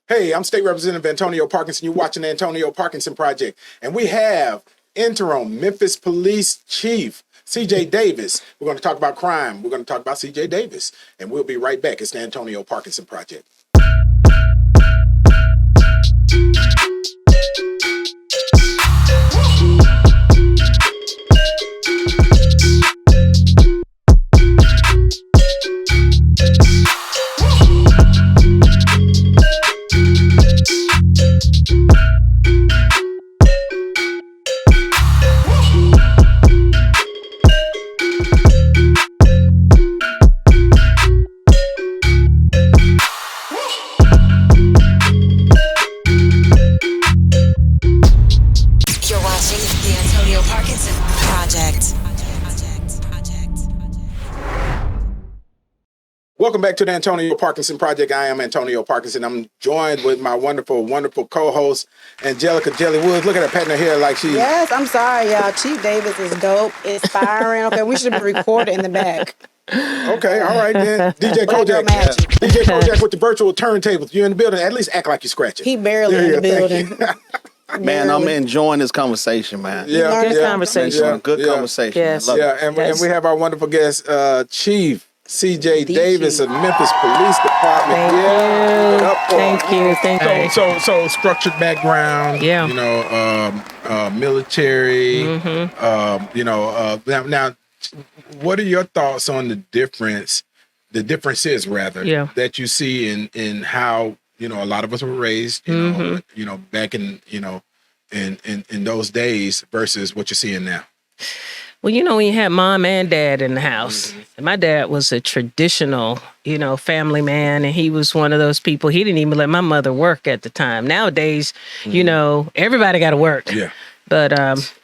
Hey, I'm State Representative Antonio Parkinson. You're watching the Antonio Parkinson Project. And we have interim Memphis Police Chief CJ Davis. We're going to talk about crime. We're going to talk about CJ Davis. And we'll be right back. It's the Antonio Parkinson Project. Welcome back to the Antonio Parkinson Project. I am Antonio Parkinson. I'm joined with my wonderful, wonderful co-host, Angelica Jelly Woods. Look at her patting her hair like she... Yes, I'm sorry, y'all. Chief Davis is dope, inspiring. Okay, we should be recorded in the back. Okay, all right then. DJ Kojak. DJ Kojak with the virtual turntables. You're in the building. At least act like you're scratching. He barely in the building. Man, I'm enjoying this conversation, man. Yeah, Good conversation. Good conversation. Yes. Love it. And we have our wonderful guest, Chief CJ Davis of Memphis Police Department. Thank you. So structured background. Yeah. You know, military. Mm-hmm. Now, what are your thoughts on the differences that you see in how, you know, a lot of us were raised, you know, back in, you know, in those days versus what you're seeing now? Well, you know, when you had mom and dad in the house, and my dad was a traditional, you know, family man, and he was one of those people, he didn't even let my mother work at the time. Nowadays, you know, everybody got to work. Yeah. But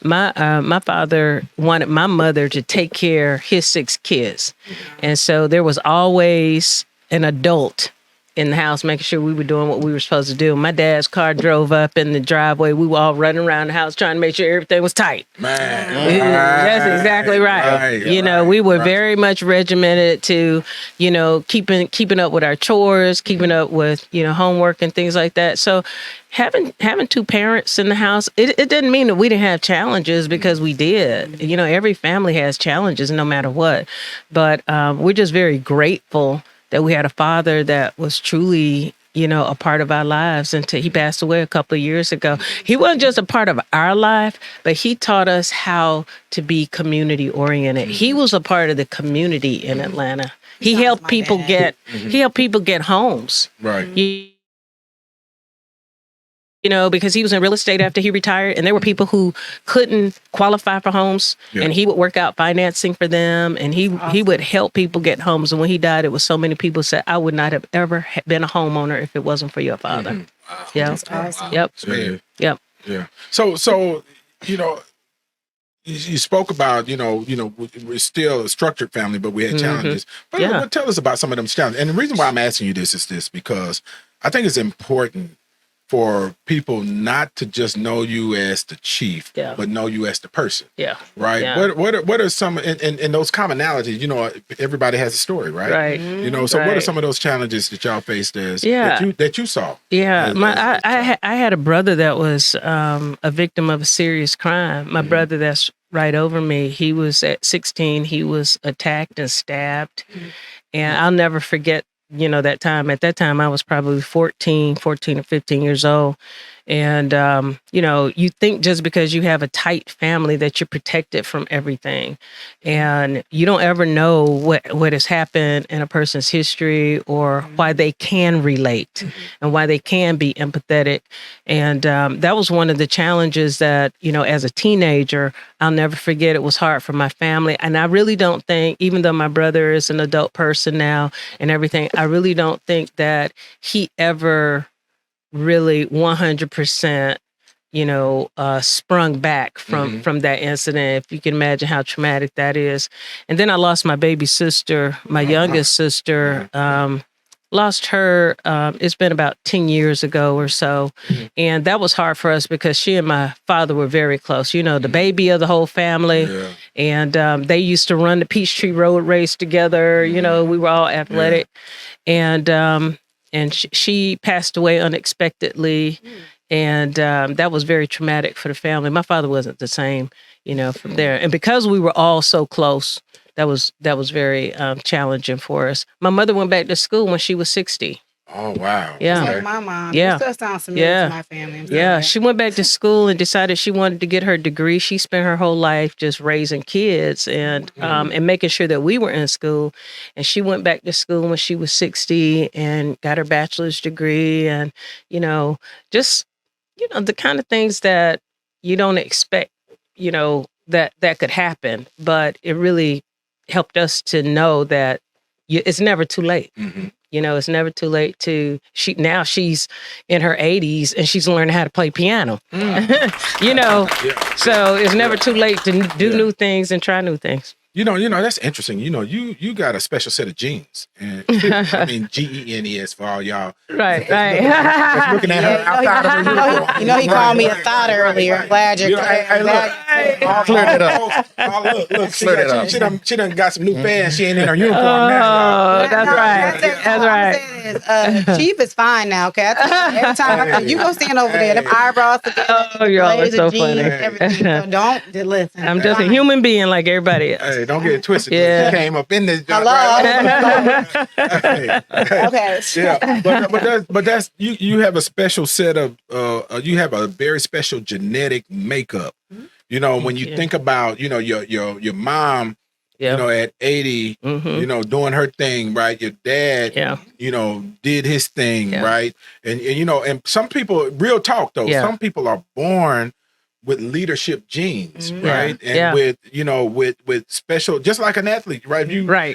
my father wanted my mother to take care of his 6 kids. And so there was always an adult in the house making sure we were doing what we were supposed to do. My dad's car drove up in the driveway. We were all running around the house trying to make sure everything was tight. Man. That's exactly right. You know, we were very much regimented to, you know, keeping up with our chores, keeping up with, you know, homework and things like that. So having 2 parents in the house, it didn't mean that we didn't have challenges, because we did. You know, every family has challenges no matter what. But we're just very grateful that we had a father that was truly, you know, a part of our lives until he passed away a couple of years ago. He wasn't just a part of our life, but he taught us how to be community oriented. He was a part of the community in Atlanta. He helped people get homes. Right. You know, because he was in real estate after he retired, and there were people who couldn't qualify for homes, and he would work out financing for them, and he would help people get homes. And when he died, it was so many people said, I would not have ever been a homeowner if it wasn't for your father. Wow. Yeah. That's awesome. Yep. Yeah. So, you know, you spoke about, you know, we're still a structured family, but we had challenges. But tell us about some of them challenges. And the reason why I'm asking you this is because I think it's important for people not to just know you as the chief, but know you as the person. Yeah. Right? Yeah. What are some, and those commonalities, you know, everybody has a story, right? Right. You know, so what are some of those challenges that y'all faced that you saw? Yeah. I had a brother that was a victim of a serious crime. My brother that's right over me, he was at 16, he was attacked and stabbed. And I'll never forget, you know, that time. At that time, I was probably 14 or 15 years old. And, you know, you think just because you have a tight family that you're protected from everything. And you don't ever know what has happened in a person's history or why they can relate and why they can be empathetic. And that was one of the challenges that, you know, as a teenager, I'll never forget. It was hard for my family. And I really don't think, even though my brother is an adult person now and everything, I really don't think that he ever really 100%, you know, sprung back from that incident. If you can imagine how traumatic that is. And then I lost my baby sister, my youngest sister, lost her, it's been about 10 years ago or so. And that was hard for us because she and my father were very close, you know, the baby of the whole family. And they used to run the Peachtree Road race together. You know, we were all athletic. she passed away unexpectedly. And that was very traumatic for the family. My father wasn't the same, from there. And because we were all so close, that was very challenging for us. My mother went back to school when she was 60. Oh, wow. Yeah. Like my mom. Yeah. It still sounds familiar to my family. Yeah. She went back to school and decided she wanted to get her degree. She spent her whole life just raising kids and making sure that we were in school. And she went back to school when she was 60 and got her bachelor's degree. And, just, the kind of things that you don't expect, that could happen. But it really helped us to know that it's never too late. Mm-hmm. It's never too late she's in her 80s and she's learning how to play piano. So it's never too late to do new things and try new things. That's interesting. You got a special set of genes. And I mean, GENES for all y'all. Right. Just looking at her outside of her uniform. He called me a thought earlier. I'm glad you're Cleared it up. Look, she done got some new fans. She ain't in her uniform now. Oh, that's right. Chief is fine now, okay? Every time you go stand over there, them eyebrows together. Oh, y'all are so funny. Everything. So don't listen. I'm just a human being like everybody else. Hey, don't get it twisted. Yeah. She came up in this. Hello. Right? Okay. Yeah, but that's you have a special set of you have a very special genetic makeup. When you think about your mom, at 80, doing her thing, right? Your dad, did his thing, right? And and some people, real talk though, some people are born with leadership genes, right? And with special, just like an athlete, right?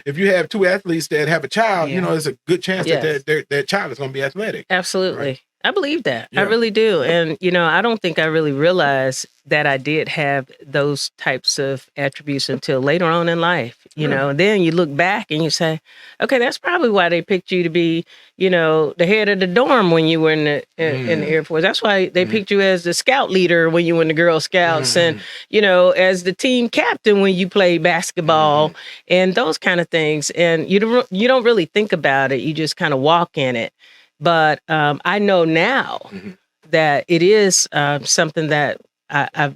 If you have two athletes that have a child, there's a good chance that their child is going to be athletic. Absolutely. Right? I believe that. I really do. And, I don't think I really realized that I did have those types of attributes until later on in life, and then you look back and you say, okay, that's probably why they picked you to be, the head of the dorm when you were in the Air Force. That's why they picked you as the scout leader when you were in the Girl Scouts and, as the team captain when you played basketball and those kind of things. And you don't really think about it. You just kind of walk in it. But I know now that it is something that I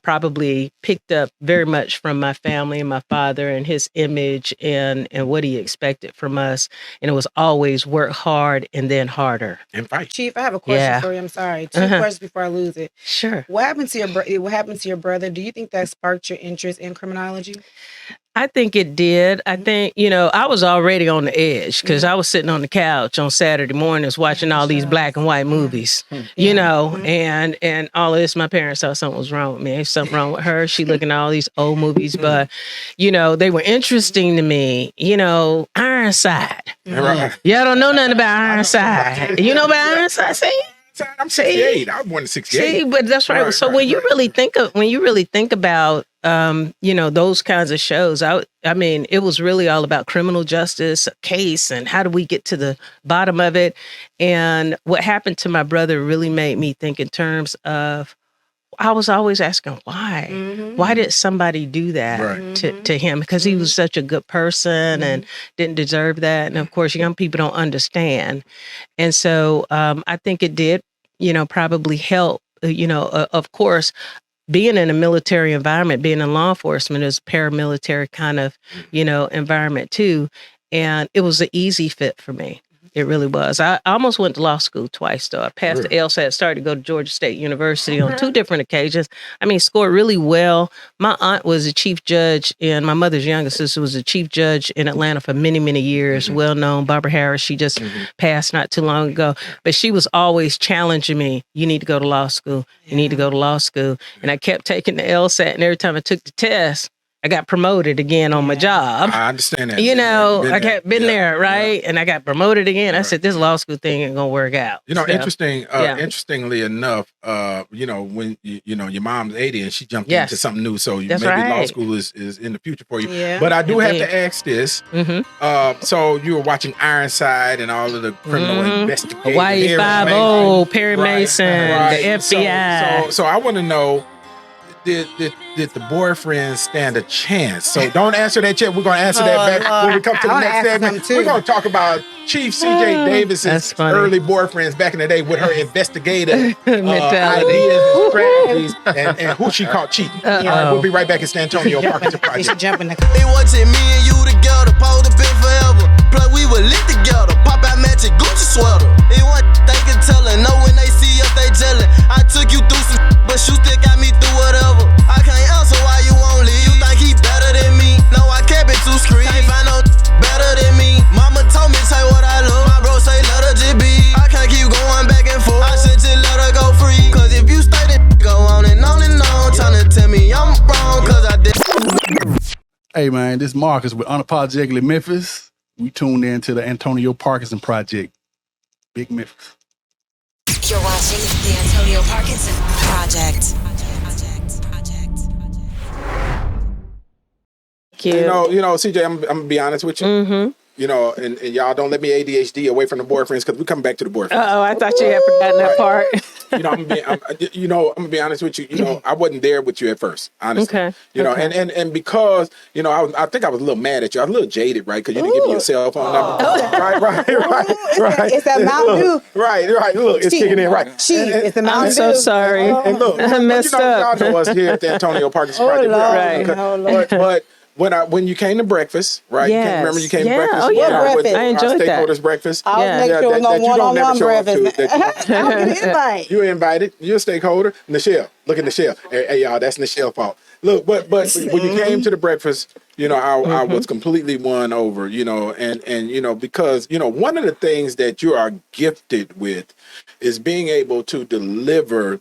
probably picked up very much from my family and my father and his image and what he expected from us. And it was always work hard and then harder. And fight. Chief, I have a question for you. I'm sorry. Two questions before I lose it. Sure. What happened to your brother? Do you think that sparked your interest in criminology? I think it did. I think, I was already on the edge because I was sitting on the couch on Saturday mornings watching all these black and white movies, and all of this. My parents thought something was wrong with me. There's something wrong with her. She looking at all these old movies, but, they were interesting to me. Ironside. Right. Y'all don't know nothing about Ironside. You know about Ironside? See? I'm 68. I was born in 68. See, but that's right. So when you really think about those kinds of shows, I mean, it was really all about criminal justice, a case, and how do we get to the bottom of it? And what happened to my brother really made me think in terms of, I was always asking why. Why did somebody do that to him? Because he was such a good person and didn't deserve that. And of course, young people don't understand. And so I think it did, probably help, of course, being in a military environment, being in law enforcement is paramilitary kind of, environment too. And it was an easy fit for me. It really was. I almost went to law school twice, though. I passed the LSAT, started to go to Georgia State University on 2 different occasions. I mean, scored really well. My aunt was a chief judge, and my mother's younger sister was a chief judge in Atlanta for many, many years. Well known, Barbara Harris. She just passed not too long ago. But she was always challenging me. You need to go to law school. You need to go to law school. And I kept taking the LSAT, and every time I took the test, I got promoted again on my job. I understand that. I kept been there, right? And I got promoted again. I said, this law school thing ain't gonna work out. Interestingly enough, when your mom's 80 and she jumped into something new, so maybe law school is in the future for you. Yeah. But I do have to ask this. So you were watching Ironside and all of the criminal investigation. Hawaii 5-0, Perry Mason, the FBI. So I want to know, did the boyfriend stand a chance? So don't answer that yet. We're gonna answer that back when we come to the next segment. We're gonna talk about Chief C.J. Davis's early boyfriends back in the day with her investigative ideas and strategies and who she caught cheating. All right, we'll be right back. It's the Antonio Parkinson Project. It wasn't me and you together, supposed to be forever. Plus we were lit together, pop out matching Gucci sweater. It wasn't they can tell her, no when they see us they jealous. I took you through some but you still got me through whatever. I can't answer why you won't leave. You think he better than me? No, I kept it too screen. Can't find no better than me. Mama told me say what I love. My bro say let her just be. I can't keep going back and forth. I should just let her go free. Cause if you stay then go on and on and on, trying to tell me I'm wrong cause I did. Hey man, this is Marcus with Unapologetically Memphis. We tuned in to the Antonio Parkinson Project. Big Memphis. You're watching the Antonio Parkinson Project. You know, CJ, I'm gonna be honest with you. Mm-hmm. You know, and y'all don't let me ADHD away from the boyfriends because we come back to the boyfriends. Oh, I thought you had forgotten that part. You know, I'm gonna be honest with you. You know, I wasn't there with you at first, honestly. Okay. You know, and because you know, I think I was a little mad at you. I was a little jaded, right? Because you didn't give me your cell phone number. Right. It's that Mountain Dew. Right. Look, it's kicking in. Right. It's the Mountain I'm Dew. so sorry. And look, I messed up. Y'all know us here at the Antonio Parkinson Project. But when you came to breakfast, right? Yes. Remember you came to breakfast? Oh, yeah. Breakfast. With I enjoyed our that. stakeholders breakfast. I was making sure it was no one-on-one breakfast. You invited. You're a stakeholder. Nichelle. Look at Nichelle. Hey, y'all, that's Nichelle's fault. Look, but when you came to the breakfast, you know, I was completely won over, you know, and you know, because, you know, one of the things that you are gifted with is being able to deliver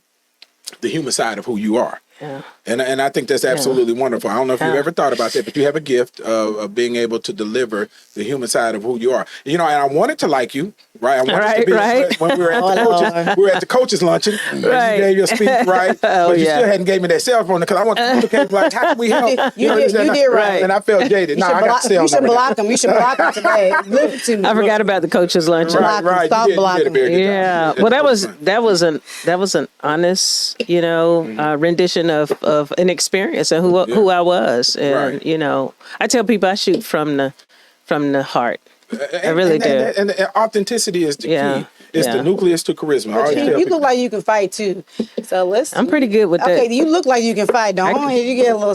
the human side of who you are. Yeah. And I think that's absolutely wonderful. I don't know if you've ever thought about that, but you have a gift of being able to deliver the human side of who you are. You know, and I wanted to like you, right? I wanted to be when we were at the coaches luncheon. Right. You gave your speech, right? But you still hadn't gave me that cell phone because I want to look at like, how can we help? You did right. And I felt jaded. I got the cell You should number. block him. You should block him today. Listen to me. I forgot about the coach's luncheon. Right. Stop blocking. Yeah. Well, that was an honest, you know, rendition of an experience and who I was, and you know, I tell people I shoot from the heart. I really do. And authenticity is the key. It's the nucleus to charisma. You look like you can fight too. So listen. I'm pretty good with that. Okay, you look like you can fight. Don't you get a little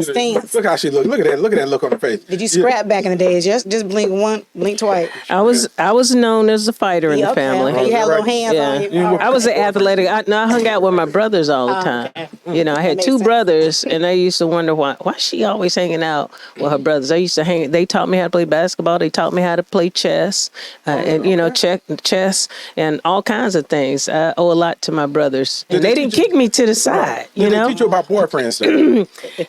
stance. Look how she look. Look at that look on her face. Did you scrap back in the days? Just blink twice. I was known as a fighter in the family. Okay. You had little hands on you. I was an athletic. I hung out with my brothers all the time. Okay. You know, I had two brothers, and I used to wonder why she always hanging out with her brothers. I used to hang. They taught me how to play basketball. They taught me how to play chess, and you know, chess and all kinds of things. I owe a lot to my brothers, and they didn't kick me to the side. You know, they teach you about boyfriends.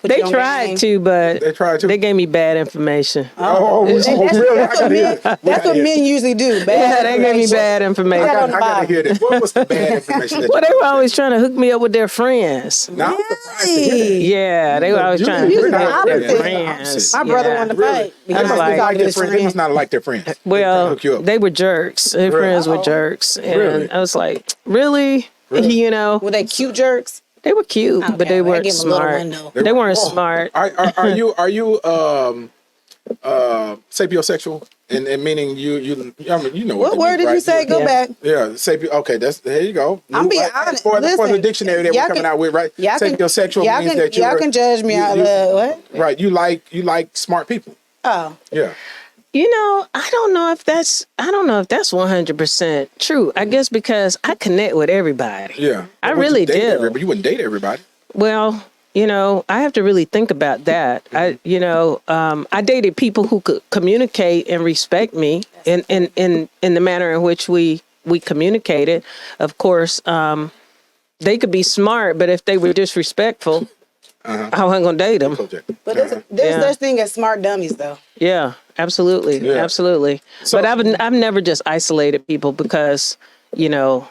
They tried to, but they gave me bad information. Really? That's what men usually do. They gave me bad information. I gotta hear this. What was the bad information? Well, they were always trying to hook me up with their friends. Now, yeah, they were always trying to hook me up with their friends. My brother wanted to fight. They must not like their friends. Well, they were jerks. Their friends were jerks, and I was like, really? You know, were they cute jerks? They were cute, but they weren't smart. They weren't smart. Are you sapiosexual? And meaning you know what word did you say? Go back. Yeah, sapio. Okay, there you go. I'm being honest. For the dictionary that we're coming out with, right? Sapiosexual means that y'all can judge me out of what? Right. You like smart people. Oh. Yeah. You know, I don't know if that's 100% true. I guess because I connect with everybody. Yeah. I really do. You wouldn't date everybody. Well, you know, I have to really think about that. I dated people who could communicate and respect me in the manner in which we communicated. Of course, they could be smart, but if they were disrespectful, I wasn't gonna date them. But there's such thing as smart dummies, though. Yeah, absolutely, absolutely. So, but I've never just isolated people because, you know,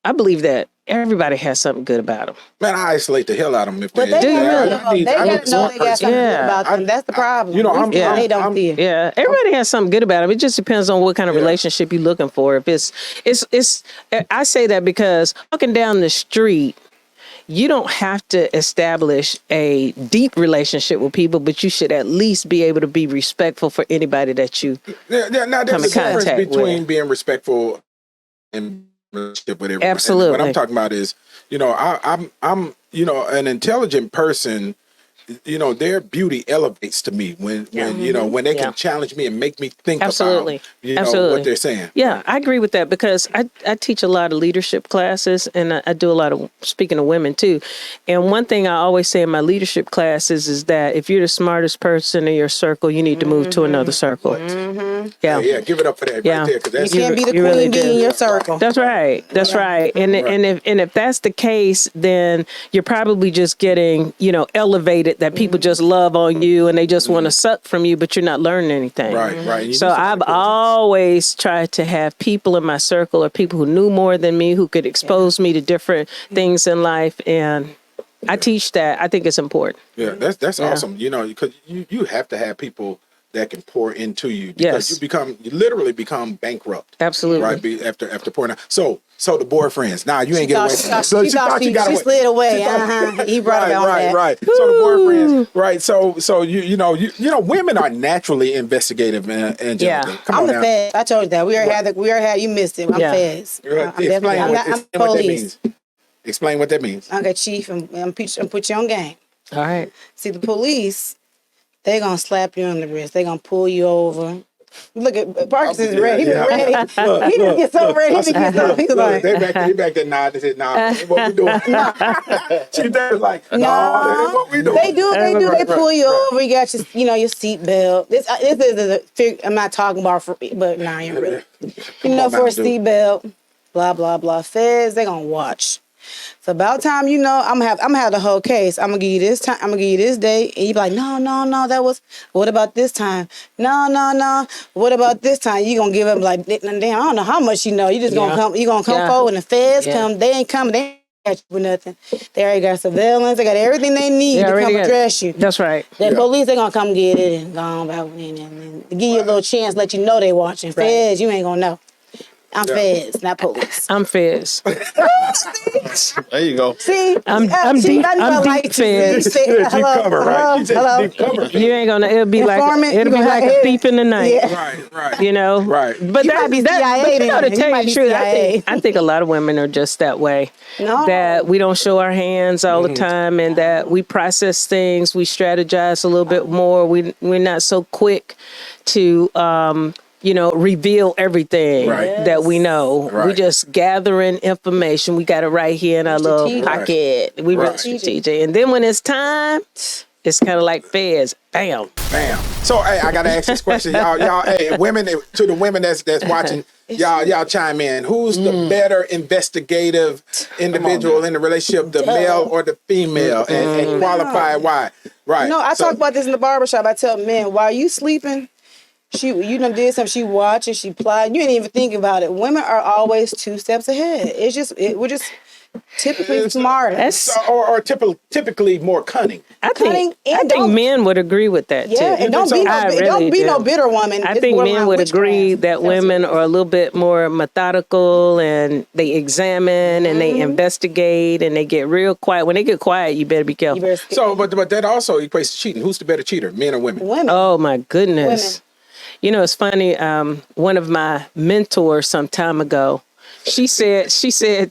I believe that everybody has something good about them. Man, I isolate the hell out of them. They gotta know they got something good about them. That's the problem. You know, they don't feel. Yeah, everybody has something good about them. It just depends on what kind of relationship you're looking for. If it's, I say that because walking down the street, you don't have to establish a deep relationship with people, but you should at least be able to be respectful for anybody that you Now there's come a in difference contact between with. being respectful and relationship with everyone. Absolutely. And what I'm talking about is, I'm an intelligent person. Their beauty elevates to me when when they can challenge me and make me think Absolutely. about Absolutely. what they're saying. Yeah, I agree with that because I teach a lot of leadership classes and I do a lot of speaking to women too. And one thing I always say in my leadership classes is that if you're the smartest person in your circle, you need to move to another circle. Yeah. Yeah, give it up for that right there. Because that's You can't be the you queen really bee do. in your circle. That's right. That's right. And if that's the case, then you're probably just getting, elevated that people just love on you and they just want to suck from you, but you're not learning anything. Right. So I've always tried to have people in my circle or people who knew more than me, who could expose me to different things in life. And I teach that. I think it's important. Yeah, that's awesome. Because you have to have people that can pour into you because you literally become bankrupt. Absolutely. Right. After pouring out. So the boyfriends. Now you ain't getting away. She thought she slid away. He brought it on that. Right. So the boyfriends. Right. So you women are naturally investigative and Yeah. Come I'm on the now. feds. I told you that. We already had you missed it. I'm feds. Explain I'm what that police. means. Explain what that means. Okay, chief, I'm put you on game. All right. See, the police, they gonna slap you on the wrist. They gonna pull you over. Look at Parkinson's ready. He was ready. He didn't get so ready. He didn't get so. He was like, they back there nod. They said, "Nah, what we doing?" She was like, "No, that ain't what we doing." They do. They pull you right. over. You got your your seatbelt. This is a fig. I'm not talking about but nah, you're really. For a seatbelt. Blah blah blah. Feds, they gonna watch. So about time I'm gonna have the whole case. I'm gonna give you this time. I'm gonna give you this date, and you be like, no, that was. What about this time? No. What about this time? You gonna give up like, damn, I don't know how much you know. You just gonna come. You gonna come forward, and the feds come. They ain't coming. They ain't catch you for nothing. They already got surveillance. They got everything they need to come address you. That's right. The police, they gonna come get it and go on about it and give you a little chance, let you know they watching. Feds, you ain't gonna know. I'm feds, not police. I'm feds. There you go. See, I'm deep feds. Hello. You ain't gonna. It'll be like a thief in the night. Yeah. Right. Right. But You might be CIA but to then. You tell might you the be truth, CIA. I think a lot of women are just that way. No. That we don't show our hands all the time, and that we process things, we strategize a little bit more. We're not so quick to reveal everything that we know. Right. We just gathering information. We got it right here in our little pocket. We really strategic. And then when it's time, it's kind of like feds. Bam. So hey, I gotta ask this question, y'all. Hey, women, to the women that's watching, y'all chime in. Who's the better investigative individual in the relationship, the male or the female, and qualify why? Right. No, I talk about this in the barbershop. I tell men, while you sleeping, you done did something. She watching, she plotting. You ain't even think about it. Women are always 2 steps ahead. We're just typically smarter. Or typically more cunning. I think men would agree with that too. And don't be no bitter woman. I think men would agree that women are a little bit more methodical and they examine and they investigate and they get real quiet. When they get quiet, you better be careful. But that also equates to cheating. Who's the better cheater, men or women? Women. Oh my goodness. Women. It's funny. One of my mentors some time ago, she said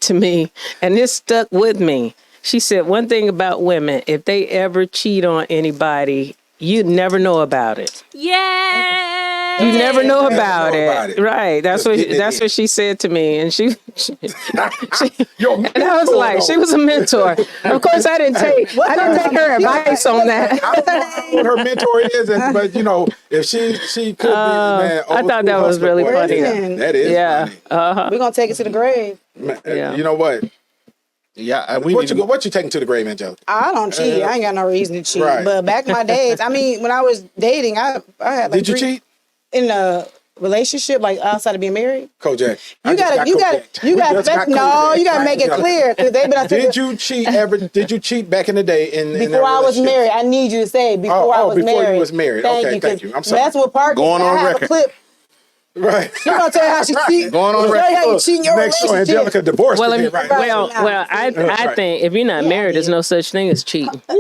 to me, and this stuck with me. She said, one thing about women, if they ever cheat on anybody, you'd never know about it. Yeah. You never know about it. Right. That's what she said to me. And and I was like, she was a mentor. Of course I didn't take her advice on that. I don't know what her mentor is, but if she could be, man. I thought that was really funny. That is funny. We're gonna take it to the grave. You know what? Yeah, what you taking to the grave, Angelica? I don't cheat. I ain't got no reason to cheat. Right. But back in my days, when I was dating, I had like Did you cheat? In a relationship, like outside of being married? Kojak. You gotta make it clear because they've been. Did you cheat back in the day? Before I was married, I need you to say before I was married. Before you was married. Thank you. I'm sorry. That's what Parkinson. Going on I have record. a clip. Right. She gonna tell you how she cheat. Going on Tell you how you cheat in your Next show, relationship. Angelica divorced Well, again, right? I think if you're not married, there's no such thing as cheating. My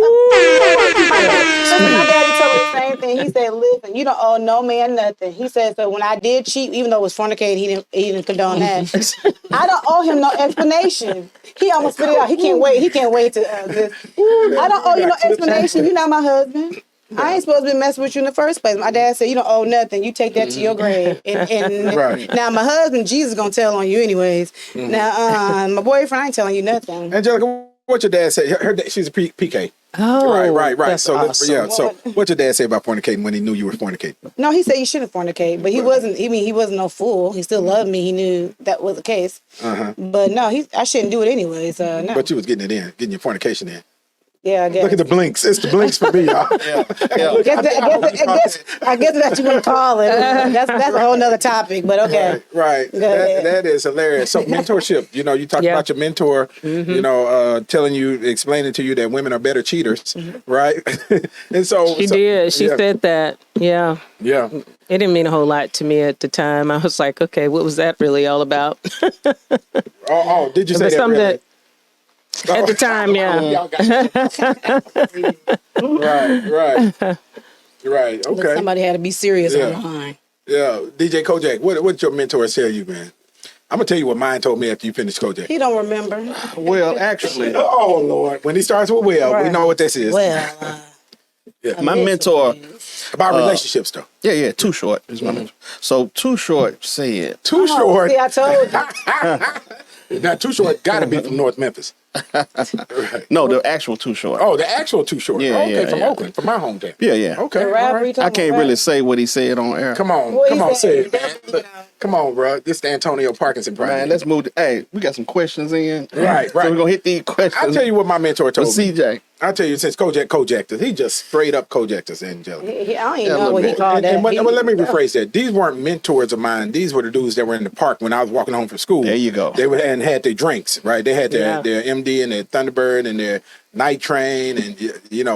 daddy told me the same thing. He said, "Listen, you don't owe no man nothing." He said, "So when I did cheat, even though it was fornicating, he didn't condone that. I don't owe him no explanation." He almost spit it out. He can't wait. He can't wait to this. I don't owe you no explanation. You're not my husband. I ain't supposed to be messing with you in the first place. My dad said, "You don't owe nothing. You take that to your grave." And Right. now my husband, Jesus, gonna tell on you anyways. Now my boyfriend, I ain't telling you nothing. Angelica, what your dad say? She's a PK. Oh, Right. that's So awesome. so what your dad say about fornicating when he knew you were fornicating? No, he said you shouldn't fornicate, but he wasn't. He wasn't no fool. He still loved me. He knew that was the case. But no, I shouldn't do it anyways. No. But you was getting your fornication in. Yeah, I guess. Look at the blinks. It's the blinks for me, y'all. I guess that's what you want to call it. That's a whole nother topic, but okay. Right. That is hilarious. So mentorship, you talked about your mentor, explaining to you that women are better cheaters, right? And She did. She said that. Yeah. Yeah. It didn't mean a whole lot to me at the time. I was like, okay, what was that really all about? Did you say that really? At the time, yeah. Right. Okay. But somebody had to be serious on the line. Yeah. DJ Kojak, what your mentor tell you, man? I'm gonna tell you what mine told me after you finished Kojak. He don't remember. Well, actually, oh Lord, when he starts with we know what this is. Well, my mentor about relationships though. Yeah, Too Short is my mentor. So Too Short said, Too Short. See, I told you. Now Too Short got to be from North Memphis. Right. No, the actual Too Short. Oh, the actual Too Short. Yeah, from Oakland, from my hometown. Yeah. Okay. Right. I can't really say what he said on air. Come on, say it, man. Look, come on, bro. This is the Antonio Parkinson Project. Man, let's move. Hey, we got some questions in. Right. So we're gonna hit these questions. I'll tell you what my mentor told me. CJ. I'll tell you, since Kojak us, he just straight up Kojak us, Angelica. I don't even know what he called that. But let me rephrase that. These weren't mentors of mine. These were the dudes that were in the park when I was walking home from school. There you go. They and had their drinks, right? They had their MD and their Thunderbird and their Night Train, and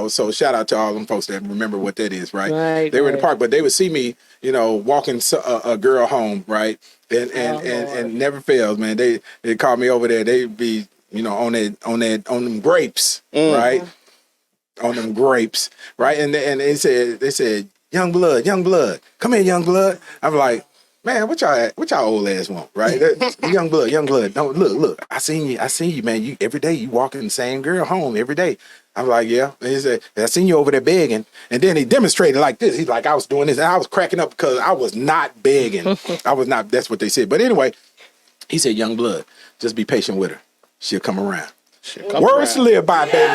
so shout out to all them folks that remember what that is, right? They were in the park, but they would see me, walking a girl home, right? And never fails, man. They call me over there. They'd be, on them grapes, right? On them grapes, right? And they said, young blood, come here, young blood. I'm like, man, what y'all old ass want, right? young blood. Don't look. I seen you, man. You every day you walking the same girl home every day. I'm like, yeah. And he said, I seen you over there begging. And then he demonstrated like this. He's like, I was doing this, and I was cracking up because I was not begging. I was not. That's what they said. But anyway, he said, young blood, just be patient with her. She'll come around. Words to live by, baby.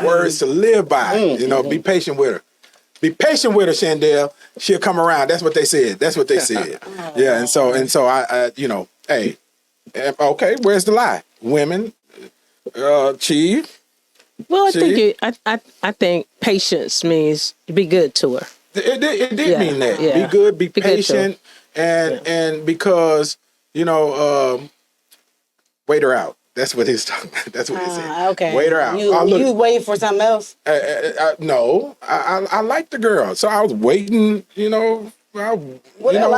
Words to live by. Be patient with her. Be patient with her, Shandell. She'll come around. That's what they said. Yeah, and so I hey, okay, where's the lie? Women, Chief. Well, I think patience means be good to her. It did mean that. Yeah. Be good, be patient, and because wait her out. That's what he's talking about. That's what he said. Okay. Wait her out. You waiting for something else? No, I like the girl, so I was waiting. A lot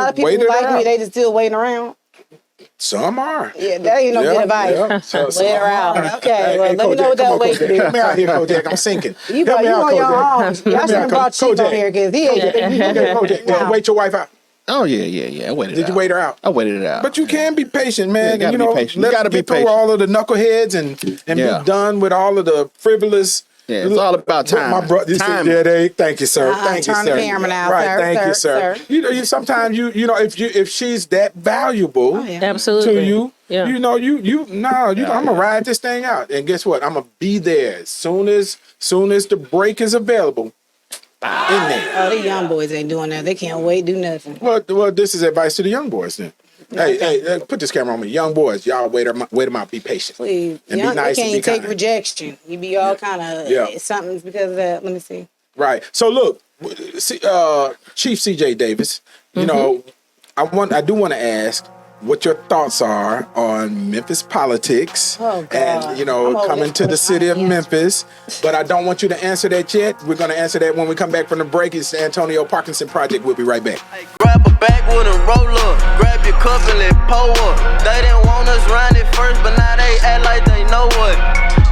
of people like me. They just still waiting around. Some are. Yeah, that ain't no good advice. Yeah. So, wait her out. Okay, well, let me know what that wait is. Help me out here, Kojak. I'm sinking. You on your own. Y'all should have brought Chief on here because he ain't. Kojak, did you wait your wife out? Oh yeah. I waited. Did you wait her out? I waited it out. But you can be patient, man. You gotta be patient. You gotta be patient. Through all of the knuckleheads and be done with all of the frivolous. Yeah, it's all about time. My brother, thank you, sir. Thank you, sir. Turn the camera now, right, thank you, sir. You sometimes if she's that valuable absolutely to you, I'm gonna ride this thing out, and guess what? I'm gonna be there as soon as the break is available. In there. Oh, the young boys ain't doing that. They can't wait, do nothing. Well, this is advice to the young boys then. Hey, put this camera on me. Young boys, y'all wait them out. Be patient. Please. And be nice and be take kind. Rejection. You be all kind of something's because of that. Let me see. Right. So look, Chief CJ Davis, I do want to ask what your thoughts are on Memphis politics and coming to the city of Memphis. But I don't want you to answer that yet. We're going to answer that when we come back from the break. It's the Antonio Parkinson Project. We'll be right back. back with a roller. Grab your cup and let pour up. They didn't want us round it first, but now they act like they know what.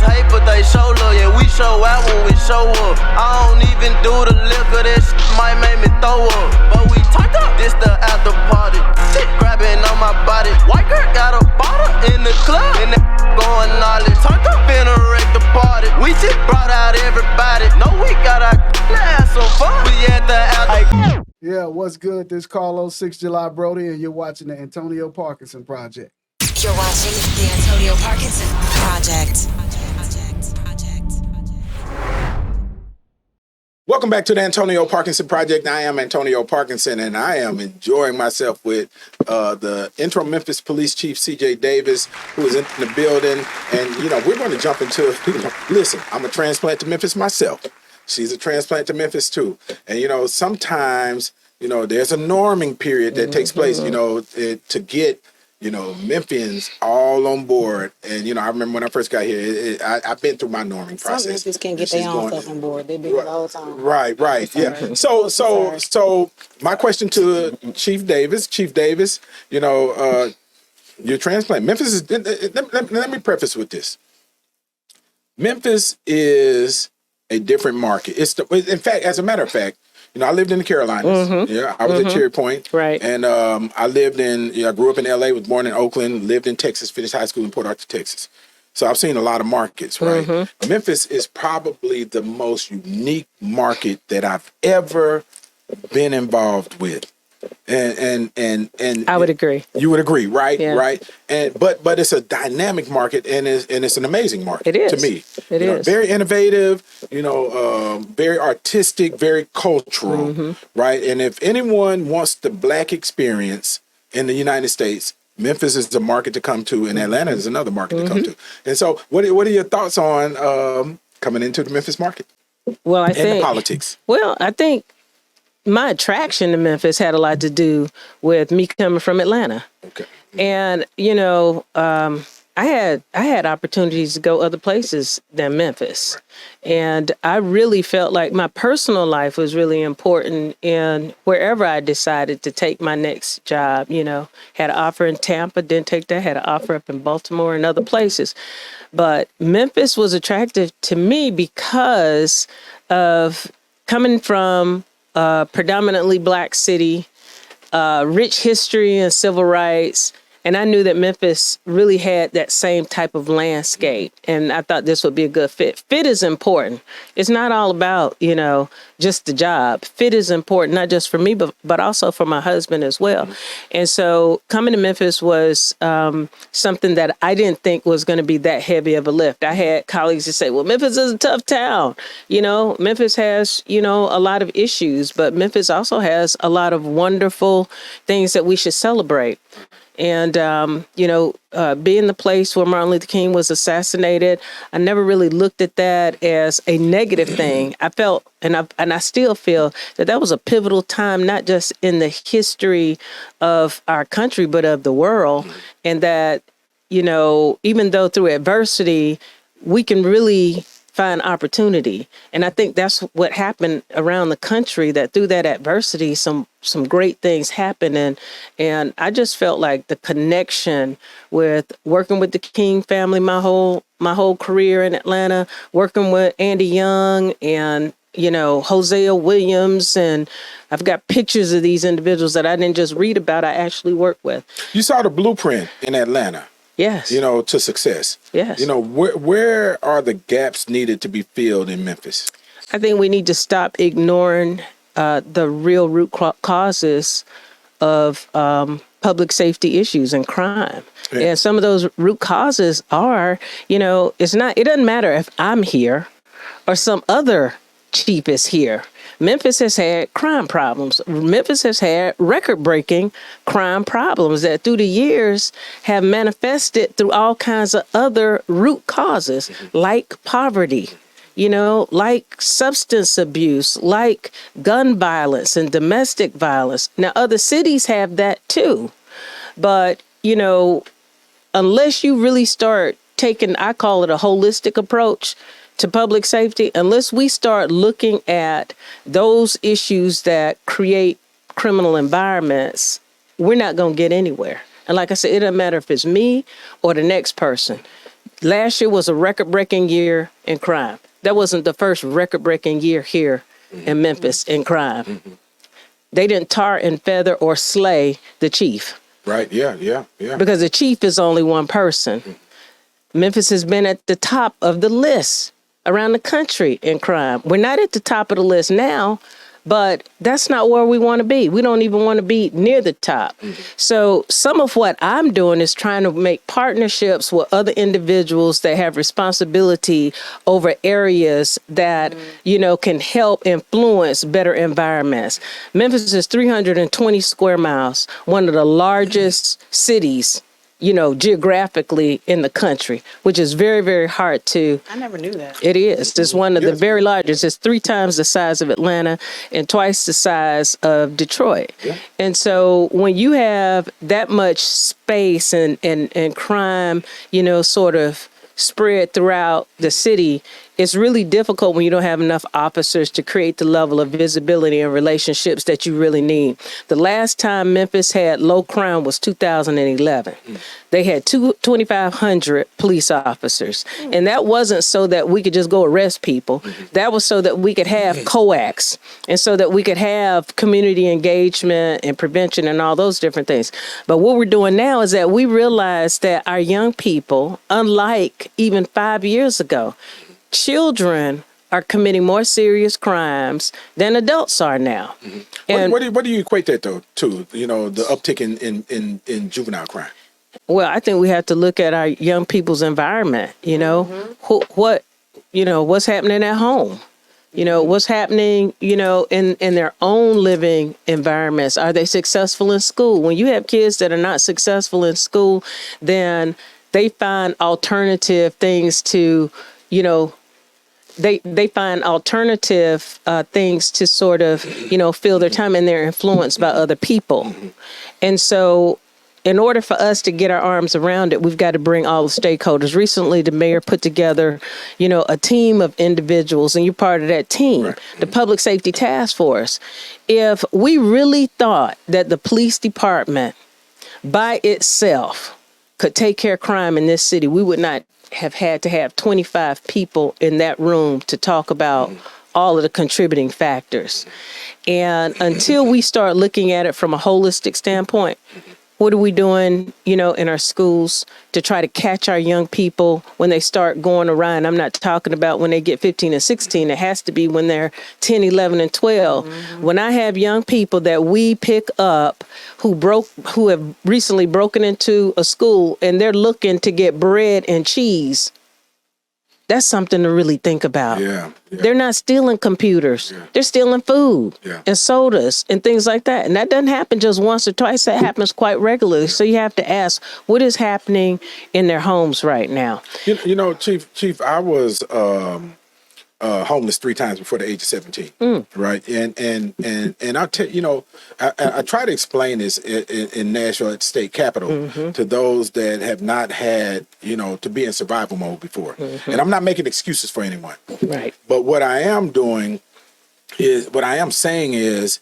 Hey, but they show love, yeah, we show out when we show up. I don't even do the liquor, that shit might make me throw up. But we turned up, this the after party. Shit grabbing on my body. White girl got a bottle in the club, and that going all it. Turned up, finna wreck the party. We just brought out everybody. No, we got our have some fun. We at the after. Yeah, what's good? This is Carlos 6 July Brody, and you're watching the Antonio Parkinson Project. You're watching the Antonio Parkinson Project. Welcome back to the Antonio Parkinson Project. I am Antonio Parkinson, and I am enjoying myself with the interim Memphis Police Chief, C.J. Davis, who is in the building. And, you know, we're going to jump into, listen, I'm a transplant to Memphis myself. She's a transplant to Memphis, too. And, you know, sometimes, you know, there's a norming period that takes place, you know, to get, you know, Memphians all on board. And, you know, I remember when I first got here, I've been through my norming process. Some Memphis can't get their own stuff on board. They've been the whole time. Right, yeah. So my question to Chief Davis, you know, your transplant. Memphis is, let me preface with this. Memphis is a different market. In fact, as a matter of fact, you know, I lived in the Carolinas. Yeah, I was at Cherry Point. Right. And I lived I grew up in LA, was born in Oakland, lived in Texas, finished high school in Port Arthur, Texas. So I've seen a lot of markets, right? Memphis is probably the most unique market that I've ever been involved with. And I would agree. You would agree, right? Yeah. Right. But it's a dynamic market, and it's an amazing market. It is. To me. It you know, is very innovative. You know, very artistic, very cultural, right? And if anyone wants the Black experience in the United States, Memphis is the market to come to, and Atlanta is another market to come to. And so, what are your thoughts on coming into the Memphis market? Well, I think the politics. Well, I think my attraction to Memphis had a lot to do with me coming from Atlanta. Okay. And, you know, I had opportunities to go other places than Memphis. And I really felt like my personal life was really important in wherever I decided to take my next job. You know, had an offer in Tampa, didn't take that, had an offer up in Baltimore and other places. But Memphis was attractive to me because of coming from a predominantly Black city, rich history and civil rights. And I knew that Memphis really had that same type of landscape. And I thought this would be a good fit. Fit is important. It's not all about, you know, just the job. Fit is important, not just for me, but also for my husband as well. And so coming to Memphis was something that I didn't think was going to be that heavy of a lift. I had colleagues that say, well, Memphis is a tough town. You know, Memphis has, you know, a lot of issues, but Memphis also has a lot of wonderful things that we should celebrate. And, you know, being the place where Martin Luther King was assassinated, I never really looked at that as a negative thing. I felt, and I still feel that was a pivotal time, not just in the history of our country, but of the world. And that, you know, even though through adversity, we can really find opportunity. And I think that's what happened around the country, that through that adversity, some great things happened. And I just felt like the connection with working with the King family, my whole career in Atlanta, working with Andy Young and, you know, Hosea Williams. And I've got pictures of these individuals that I didn't just read about, I actually worked with. You saw the blueprint in Atlanta. Yes. You know, to success. Yes. You know, where are the gaps needed to be filled in Memphis? I think we need to stop ignoring the real root causes of public safety issues and crime. Yeah. And some of those root causes are, you know, it doesn't matter if I'm here or some other chief is here. Memphis has had crime problems. Memphis has had record-breaking crime problems that through the years have manifested through all kinds of other root causes, like poverty, you know, like substance abuse, like gun violence and domestic violence. Now, other cities have that too. But, you know, unless you really start taking, I call it a holistic approach to public safety, unless we start looking at those issues that create criminal environments, we're not going to get anywhere. And like I said, it doesn't matter if it's me or the next person. Last year was a record-breaking year in crime. That wasn't the first record-breaking year here in Memphis in crime. They didn't tar and feather or slay the chief. Right, yeah. Because the chief is only one person. Memphis has been at the top of the list around the country in crime. We're not at the top of the list now, but that's not where we want to be. We don't even want to be near the top. So some of what I'm doing is trying to make partnerships with other individuals that have responsibility over areas that, can help influence better environments. Memphis is 320 square miles, one of the largest cities geographically in the country, which is very, very hard to. I never knew that. It is. It's one of the very largest. It's 3 times the size of Atlanta and twice the size of Detroit. Yeah. And so when you have that much space and crime, sort of spread throughout the city, it's really difficult when you don't have enough officers to create the level of visibility and relationships that you really need. The last time Memphis had low crime was 2011. They had 2,500 police officers. And that wasn't so that we could just go arrest people. That was so that we could have coax and so that we could have community engagement and prevention and all those different things. But what we're doing now is that we realize that our young people, unlike even 5 years ago, children are committing more serious crimes than adults are now. And what do you equate that though to? The uptick in juvenile crime. Well, I think we have to look at our young people's environment. What's happening at home. What's happening. In their own living environments. Are they successful in school? When you have kids that are not successful in school, then they find alternative things to. They find alternative things to sort of, fill their time, and they're influenced by other people. And so in order for us to get our arms around it, we've got to bring all the stakeholders. Recently, the mayor put together, a team of individuals, and you're part of that team, right. The Public Safety Task Force. If we really thought that the police department by itself could take care of crime in this city, we would not have had to have 25 people in that room to talk about all of the contributing factors. And until we start looking at it from a holistic standpoint, what are we doing, in our schools to try to catch our young people when they start going awry? And I'm not talking about when they get 15 and 16. It has to be when they're 10, 11, and 12. When I have young people that we pick up who have recently broken into a school and they're looking to get bread and cheese, that's something to really think about. Yeah. They're not stealing computers. Yeah. They're stealing food and sodas and things like that. And that doesn't happen just once or twice. That happens quite regularly. So you have to ask, what is happening in their homes right now? Chief, I was homeless 3 times before the age of 17. Right. And I'll tell I try to explain this in Nashville at the state capitol to those that have not had, to be in survival mode before. And I'm not making excuses for anyone. Right. But what I am saying is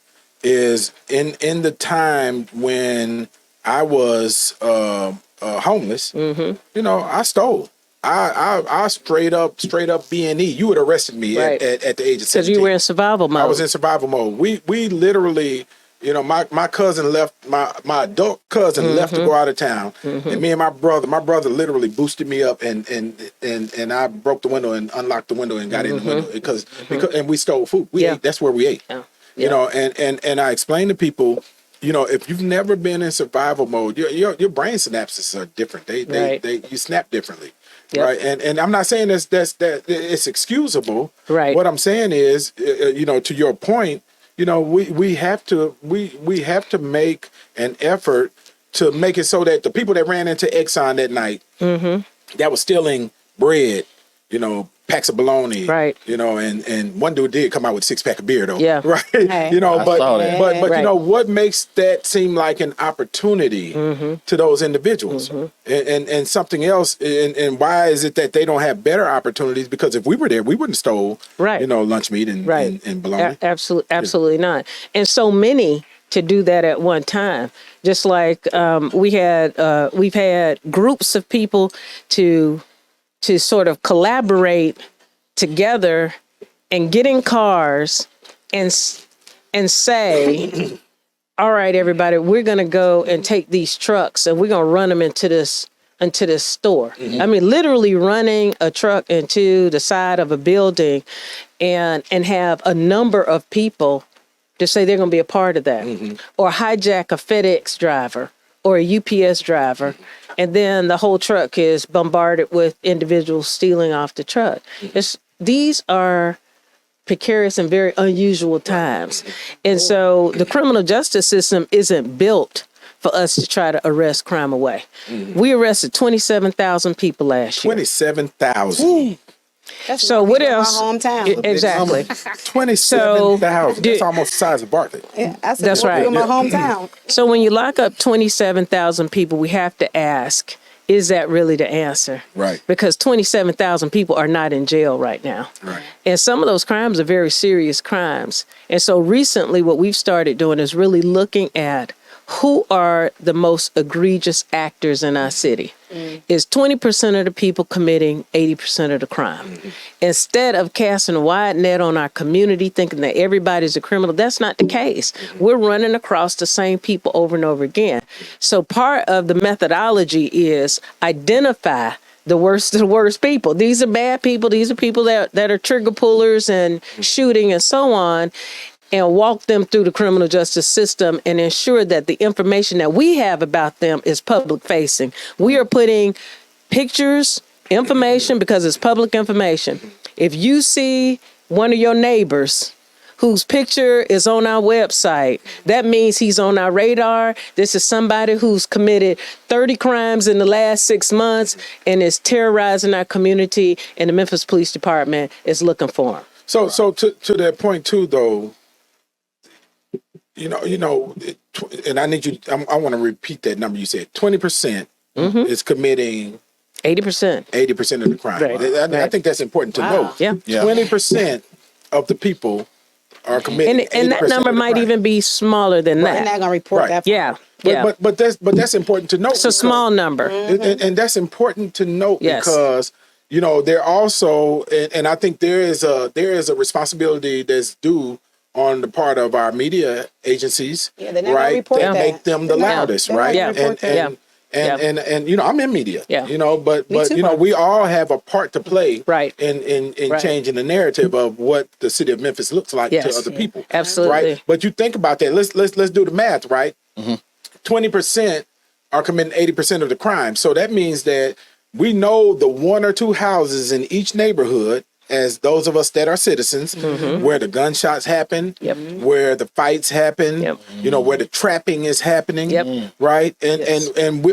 in the time when I was homeless, I stole. I straight up B&E. You would have arrested me at the age of 17. Because you were in survival mode. I was in survival mode. We literally, my cousin left, my adult cousin left to go out of town, and me and my brother literally boosted me up, and I broke the window and unlocked the window and got in the window because and we stole food. We ate. That's where we ate. Yeah. And I explained to people, if you've never been in survival mode, your brain synapses are different. You snap differently. Yep. Right. And I'm not saying that it's excusable. Right. What I'm saying is, to your point, we have to make an effort to make it so that the people that ran into Exxon that night that was stealing bread, packs of bologna, right? And one dude did come out with a 6-pack of beer though, right? Hey. But what makes that seem like an opportunity to those individuals, and something else, and why is it that they don't have better opportunities? Because if we were there, we wouldn't stole lunch meat and bologna. Absolutely not. And so many to do that at one time. Just like we've had groups of people to sort of collaborate together and get in cars and say, all right, everybody, we're going to go and take these trucks and we're going to run them into this store. I mean, literally running a truck into the side of a building and have a number of people to say they're going to be a part of that, or hijack a FedEx driver or a UPS driver, and then the whole truck is bombarded with individuals stealing off the truck. These are precarious and very unusual times. And so the criminal justice system isn't built for us to try to arrest crime away. We arrested 27,000 people last year. 27,000. That's So what else? My hometown. Exactly. 27,000. That's almost the size of Barkley. Yeah, I said, That's right. In my hometown. So when you lock up 27,000 people, we have to ask, is that really the answer? Right. Because 27,000 people are not in jail right now. Right. And some of those crimes are very serious crimes. And so recently what we've started doing is really looking at who are the most egregious actors in our city. Is 20% of the people committing 80% of the crime. Instead of casting a wide net on our community, thinking that everybody's a criminal, that's not the case. We're running across the same people over and over again. So part of the methodology is identify the worst of the worst people. These are bad people. These are people that are trigger pullers and shooting and so on, and walk them through the criminal justice system and ensure that the information that we have about them is public facing. We are putting pictures, information, because it's public information. If you see one of your neighbors whose picture is on our website, that means he's on our radar. This is somebody who's committed 30 crimes in the last 6 months and is terrorizing our community, and the Memphis Police Department is looking for him. So to that point too, though, and I need you. I want to repeat that number you said. 20% is committing 80%. 80% of the crime. Right. I think that's important to know. Yeah. 20% of the people are committing. And that number might even be smaller than They're that. not gonna report that. Yeah. But that's important to note. It's a small number. And that's important to note Yes. because they're also, and I think there is a responsibility that's due on the part of our media agencies, Yeah, they're not gonna right? report That that. make them the loudest, They're not right? gonna report that. And I'm in media, Yeah. but too, Mark. we all have a part to play, Right. in Right. changing the narrative of what the city of Memphis looks like to Yes. other people, Absolutely. right? But you think about that. Let's do the math, right? 20% are committing 80% of the crime, so that means that we know the one or two houses in each neighborhood, as those of us that are citizens, where the gunshots happen, where the fights happen, where the trapping is happening, right?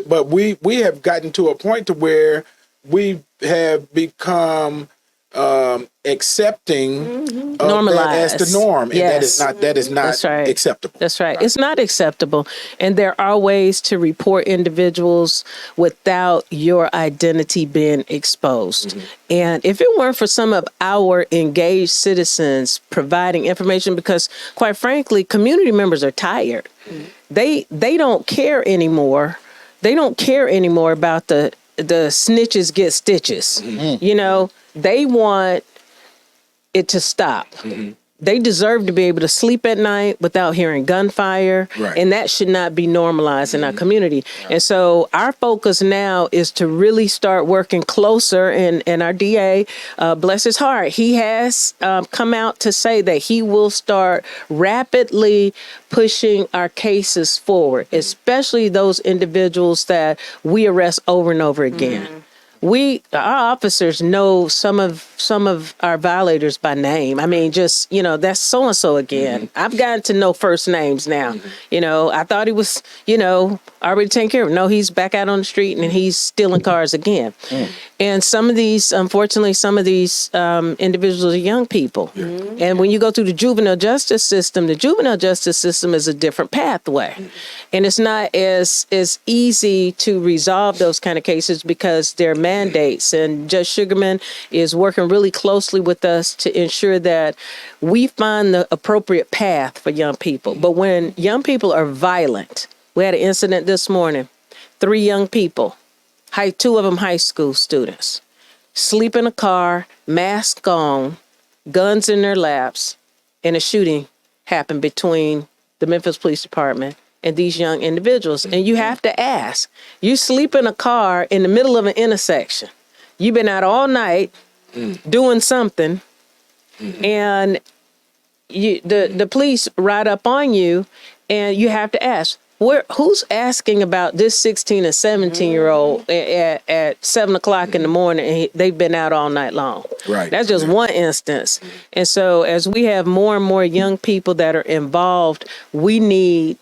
But we have gotten to a point to where we have become accepting of that as the norm, and that is not That's right. acceptable. That's right. It's not acceptable. And there are ways to report individuals without your identity being exposed. And if it weren't for some of our engaged citizens providing information, because quite frankly, community members are tired. They don't care anymore. They don't care anymore about the snitches get stitches. They want it to stop. They deserve to be able to sleep at night without hearing gunfire, and that should not be normalized in our community. And so our focus now is to really start working closer, and our DA, bless his heart, he has come out to say that he will start rapidly pushing our cases forward, especially those individuals that we arrest over and over again. Our officers know some of our violators by name. I mean, just, that's so-and-so again. I've gotten to know first names now. I thought he was, already taken care of. No, he's back out on the street and he's stealing cars again. And some of these, unfortunately, individuals are young people. And when you go through the juvenile justice system is a different pathway. And it's not as easy to resolve those kind of cases because they're mandates, and Judge Sugarman is working really closely with us to ensure that we find the appropriate path for young people. But when young people are violent, we had an incident this morning, 3 young people, 2 of them high school students, sleep in a car, mask on, guns in their laps, and a shooting happened between the Memphis Police Department and these young individuals. And you have to ask, you sleep in a car in the middle of an intersection. You've been out all night doing something, and the police ride up on you, and you have to ask, who's asking about this 16 and 17-year-old at 7 o'clock in the morning, and they've been out all night long. Right. That's just one instance. And so as we have more and more young people that are involved, we need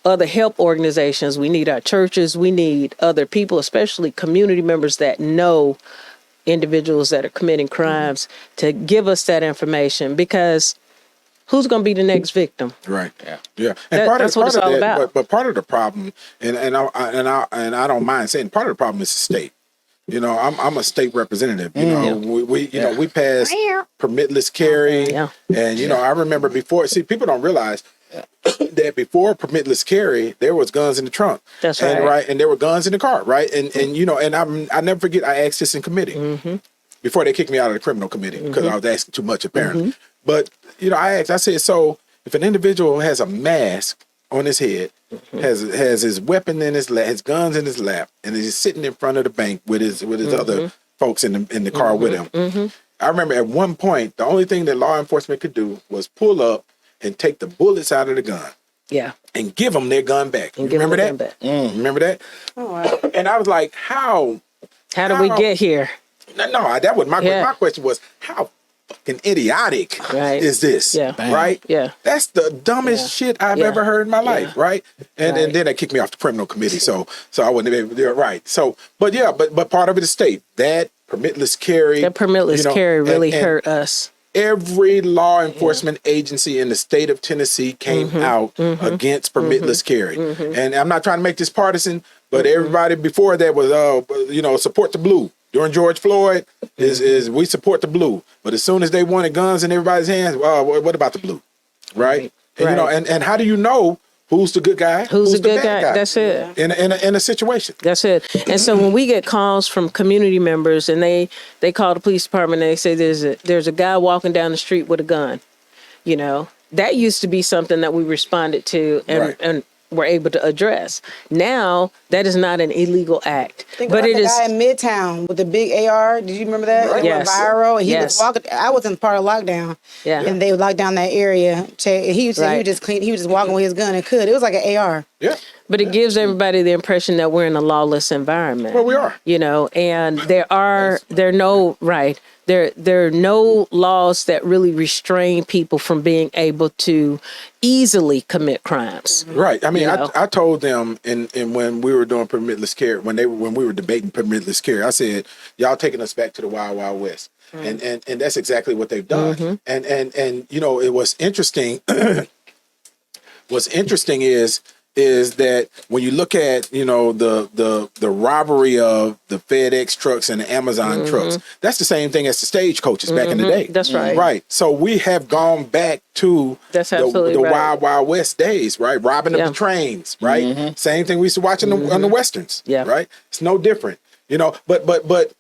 other help organizations. We need our churches. We need other people, especially community members that know individuals that are committing crimes, to give us that information, because who's going to be the next victim? Right. Yeah. And That's what it's all about. But part of the problem, and I don't mind saying, part of the problem is the state. You know, I'm a state representative. You know, we passed permitless carry, and you know, I remember before. See, people don't realize that before permitless carry, there was guns in the trunk. That's right. And there were guns in the car. Right. And you know, and I never forget. I asked this in committee before they kicked me out of the criminal committee because I was asking too much apparently. But you know, I said, so if an individual has a mask on his head, has his weapon in his lap, his guns in his lap, and is sitting in front of the bank with his other folks in the car with him. I remember at one point, the only thing that law enforcement could do was pull up and take the bullets out of the gun. Yeah. And give them their gun back. You remember that? Remember that? Oh, wow. And I was like, how did we get here? No, that was my question. My question was, how fucking idiotic is this? Yeah. Right? Yeah. That's the dumbest shit I've ever heard in my life, right? And then they kicked me off the criminal committee, so I wouldn't be able to do it right. So, but part of it is state. That permitless carry. That permitless carry really hurt us. Every law enforcement agency in the state of Tennessee came out against permitless carry. And I'm not trying to make this partisan, but everybody before that was, support the blue. During George Floyd, is we support the blue. But as soon as they wanted guns in everybody's hands, what about the blue? Right? And, you know, and how do you know who's the good guy? Who's the good guy? That's it. In a situation. That's it. And so when we get calls from community members and they call the police department and they say there's a guy walking down the street with a gun, you know, that used to be something that we responded to and were able to address. Now that is not an illegal act. But it is. Guy in Midtown with the big AR. Did you remember that? Right. It went viral. He was walking. I was in part of lockdown. Yeah. And they locked down that area. He was just clean. He was just walking with his gun and could. It was like an AR. Yeah. But it gives everybody the impression that we're in a lawless environment. Well, we are. You know, and there are no laws that really restrain people from being able to easily commit crimes. Right. I mean, I told them in when we were doing permitless carry, when we were debating permitless carry, I said, y'all taking us back to the Wild Wild West. And that's exactly what they've done. And you know, it was interesting. What's interesting is that when you look at, you know, the robbery of the FedEx trucks and the Amazon trucks, that's the same thing as the stagecoaches back in the day. That's right. Right. So we have gone back to the Wild Wild West days, right? Robbing of the trains, right? Same thing we used to watch on the Westerns, right? It's no different, you know, but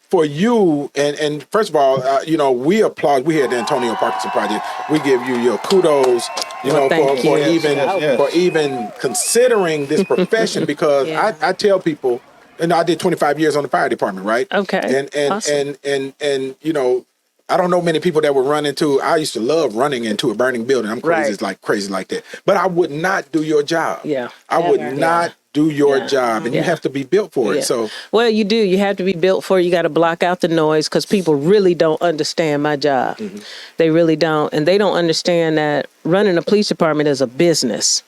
for you, and first of all, you know, we applaud. We here at the Antonio Parkinson Project. We give you your kudos, you know, for even considering this profession. Because I tell people, and I did 25 years on the fire department, right? Okay. And awesome. and you know, I don't know many people that would run into. I used to love running into a burning building. I'm crazy like that. But I would not do your job. Yeah. I would not do your job, and you have to be built for it. So, well, you do. You have to be built for it. You got to block out the noise, because people really don't understand my job. They really don't, and they don't understand that running a police department is a business,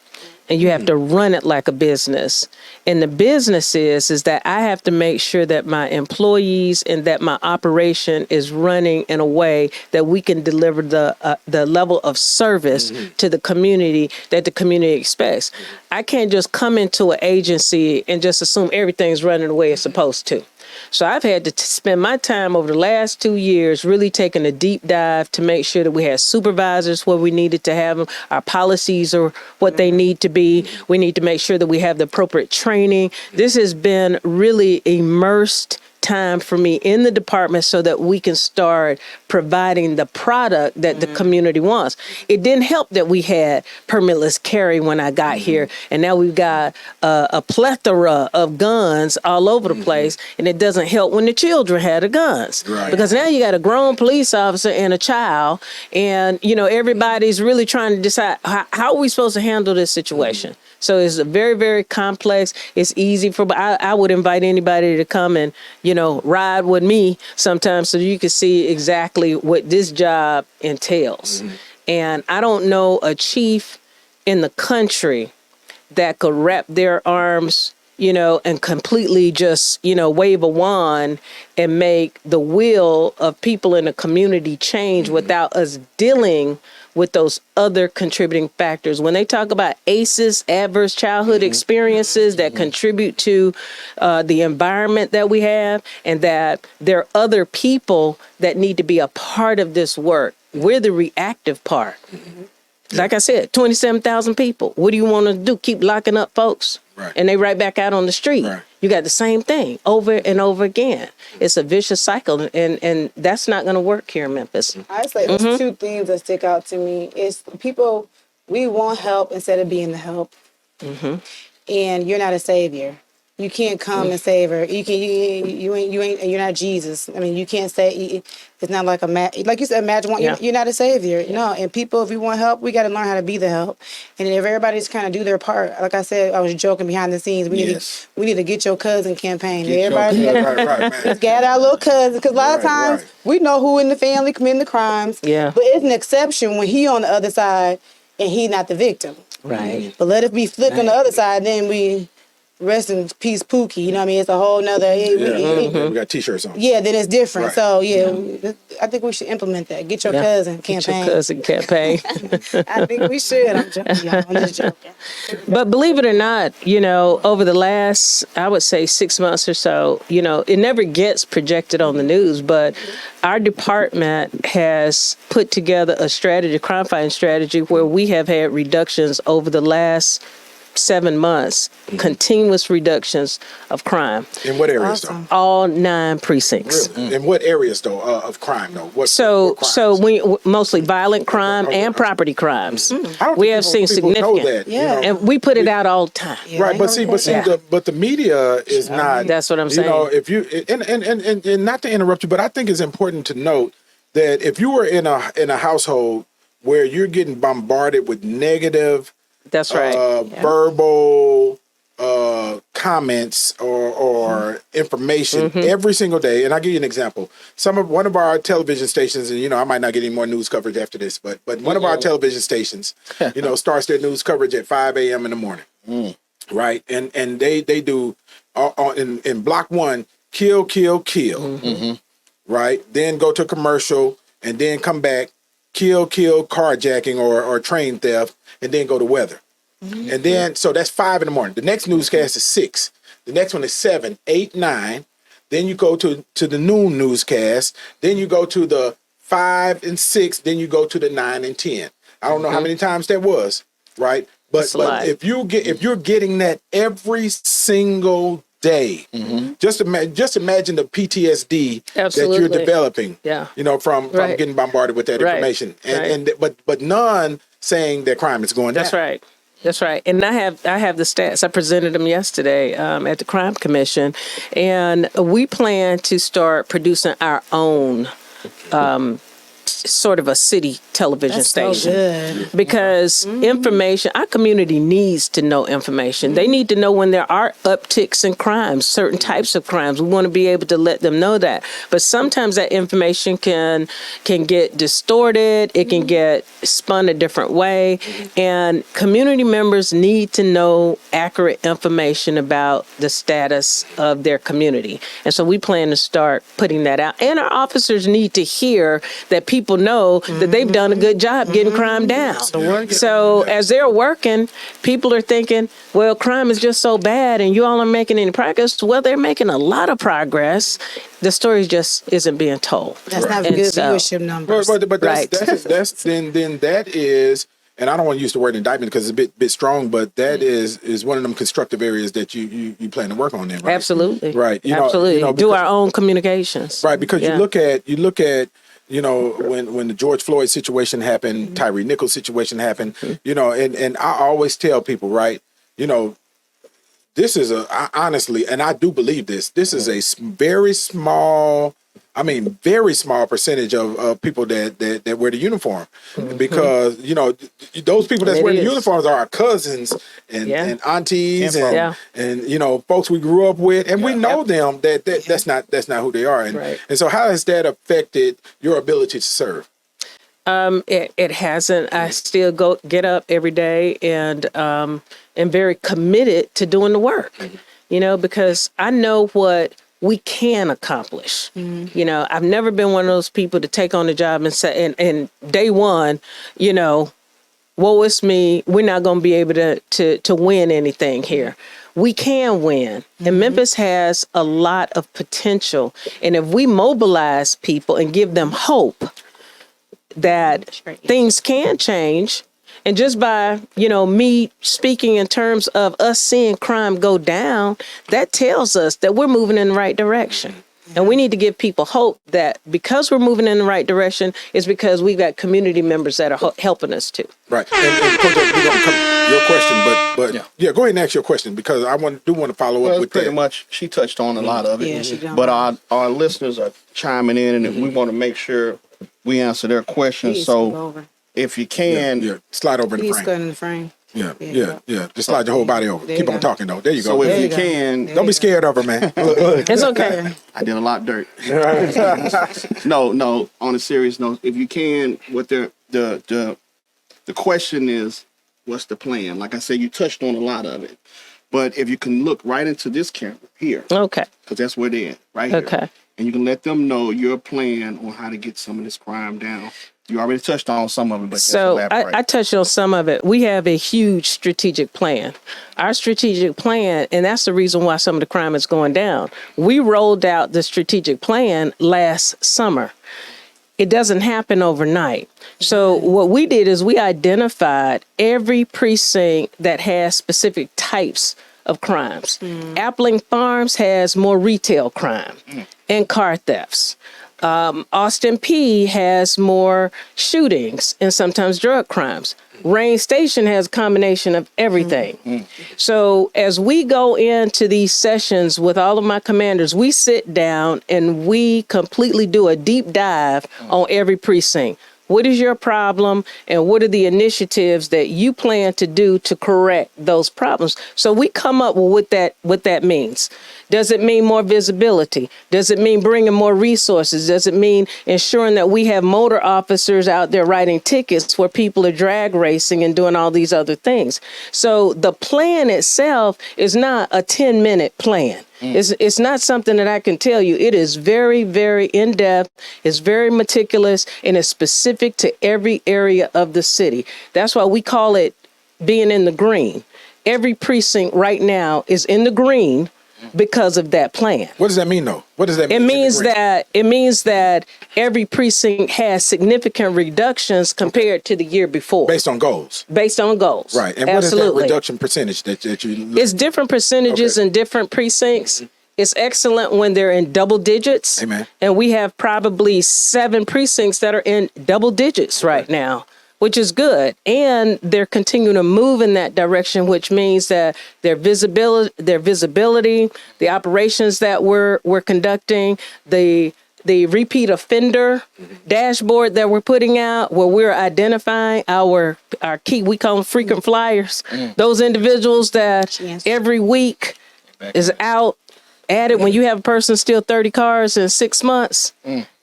and you have to run it like a business. And the business is that I have to make sure that my employees and that my operation is running in a way that we can deliver the level of service to the community that the community expects. I can't just come into an agency and just assume everything's running the way it's supposed to. So I've had to spend my time over the last 2 years really taking a deep dive to make sure that we had supervisors where we needed to have them. Our policies are what they need to be. We need to make sure that we have the appropriate training. This has been really immersed time for me in the department so that we can start providing the product that the community wants. It didn't help that we had permitless carry when I got here, and now we've got a plethora of guns all over the place, and it doesn't help when the children had the guns. Right. Because now you got a grown police officer and a child, and everybody's really trying to decide how are we supposed to handle this situation. So it's a very, very complex. It's easy I would invite anybody to come and, ride with me sometimes so you can see exactly what this job entails. And I don't know a chief in the country that could wrap their arms, and completely just, wave a wand and make the will of people in the community change without us dealing with those other contributing factors. When they talk about ACEs, adverse childhood experiences that contribute to the environment that we have, and that there are other people that need to be a part of this work. We're the reactive part. Like I said, 27,000 people. What do you want to do? Keep locking up folks? Right. And they right back out on the street. Right. You got the same thing over and over again. It's a vicious cycle, and that's not going to work here in Memphis. I say there's two things that stick out to me. It's people, we want help instead of being the help. And you're not a savior. You can't come and save her. You're not Jesus. I mean, you can't say, it's not like like you said, imagine you're not a savior. No, and people, if we want help, we got to learn how to be the help. And if everybody's kind of do their part, like I said, I was joking behind the scenes. We need to get your cousin campaign. Everybody, let's gather our little cousins, because a lot of times we know who in the family committing the crimes. Yeah. But it's an exception when he on the other side and he not the victim. Right. But let us be flipped on the other side, then we. Rest in peace, Pookie. You know what I mean? It's a whole nother. We got T-shirts on. Yeah, then it's different. Right. So I think we should implement that. Get your cousin campaign. Get your cousin campaign. I think we should. I'm joking, y'all. I'm just joking. But believe it or not, over the last, I would say 6 months or so, it never gets projected on the news, but our department has put together a strategy, crime fighting strategy, where we have had reductions over the last 7 months, continuous reductions of crime. In what areas, though? All 9 precincts. Really? In what areas, though, of crime, though? What we mostly violent crime and property crimes. We have seen significant. That, and we put it out all the time. Right, but the media is not. That's what I'm saying. If you and not to interrupt you, but I think it's important to note that if you were in a household where you're getting bombarded with negative. That's right. Verbal comments or information every single day. And I'll give you an example. One of our television stations, and I might not get any more news coverage after this, but one of our television stations, starts their news coverage at 5 a.m. in the morning. Right. And they do in block 1, kill. Right. Then go to commercial and then come back, kill, carjacking or train theft, and then go to weather. And then, so that's 5 in the morning. The next newscast is 6. The next one is 7, 8, 9. Then you go to the noon newscast. Then you go to the 5 and 6. Then you go to the 9 and 10. I don't know how many times that was, right? But if you're getting that every single day, just imagine the PTSD that you're developing. From getting bombarded with that information, but none saying that crime is going down. That's right. And I have the stats. I presented them yesterday at the Crime Commission, and we plan to start producing our own sort of a city television station. So good. Because information, our community needs to know information. They need to know when there are upticks in crimes, certain types of crimes. We want to be able to let them know that. But sometimes that information can get distorted. It can get spun a different way. And community members need to know accurate information about the status of their community. And so we plan to start putting that out. And our officers need to hear that people know that they've done done a good job getting crime down. So as they're working, people are thinking, well, crime is just so bad and you all aren't making any progress. Well, they're making a lot of progress. The story just isn't being told. That's not And good so- viewership numbers. But that's then that is, and I don't want to use the word indictment because it's a bit strong, but that is one of them constructive areas that you plan to work on then, right? Absolutely. Right. Absolutely. Because, do our own communications. right, because Yeah. you look at when the George Floyd situation happened, Tyree Nichols situation happened, and I always tell people, right, this is honestly, and I do believe this is a very small percentage of people that wear the uniform, because those people that's wearing the uniforms are our cousins and aunties and folks we grew up with, and we know them that's not who they are, and so how has that affected your ability to serve? It hasn't. I still get up every day and am very committed to doing the work, because I know what we can accomplish. I've never been one of those people to take on the job and say, and day one, woe is me, we're not going to be able to win anything here. We can win. And Memphis has a lot of potential. And if we mobilize people and give them hope that things can change, and just by, me speaking in terms of us seeing crime go down, that tells us that we're moving in the right direction. And we need to give people hope that because we're moving in the right direction, it's because we've got community members that are helping us too. Right. And Coach, we're going to come your question, but go ahead and ask your question, because I do want to follow up with pretty that. much, she touched on a lot of it. Yeah, she done. But our listeners are chiming in, and we want to make sure we answer their questions. Please So go over. if you can, slide over in the He's frame. good in the frame. Yeah. Just slide your whole body over. There Keep you on go. talking though. There you so go. if you can, Don't be scared of her, man. Look. It's okay. I did a lot of dirt. No. On a serious note, if you can, what the question is, what's the plan? Like I said, you touched on a lot of it, but if you can look right into this camera here, Okay. because that's where they're at, right here. Okay. And you can let them know your plan on how to get some of this crime down. You already touched on some of it, but So just elaborate. I touched on some of it. We have a huge strategic plan. Our strategic plan, and that's the reason why some of the crime is going down. We rolled out the strategic plan last summer. It doesn't happen overnight. So what we did is we identified every precinct that has specific types of crimes. Appling Farms has more retail crime and car thefts. Austin P has more shootings and sometimes drug crimes. Rain Station has a combination of everything. So as we go into these sessions with all of my commanders, we sit down and we completely do a deep dive on every precinct. What is your problem, and what are the initiatives that you plan to do to correct those problems? So we come up with what that means. Does it mean more visibility? Does it mean bringing more resources? Does it mean ensuring that we have motor officers out there writing tickets where people are drag racing and doing all these other things? So the plan itself is not a 10-minute plan. It's not something that I can tell you. It is very, very in-depth. It's very meticulous, and it's specific to every area of the city. That's why we call it being in the green. Every precinct right now is in the green because of that plan. What does that mean, though? What does that mean? It means that every precinct has significant reductions compared to the year before. Based on goals. Based on goals. Right. And Absolutely. what is that reduction percentage that you... It's different percentages in different precincts. It's excellent when they're in double digits. Amen. And we have probably 7 precincts that are in double digits right now, which is good. And they're continuing to move in that direction, which means that their visibility, the operations that we're conducting, the repeat offender dashboard that we're putting out, where we're identifying our key, we call them frequent flyers, those individuals that every week is out at it. When you have a person steal 30 cars in 6 months,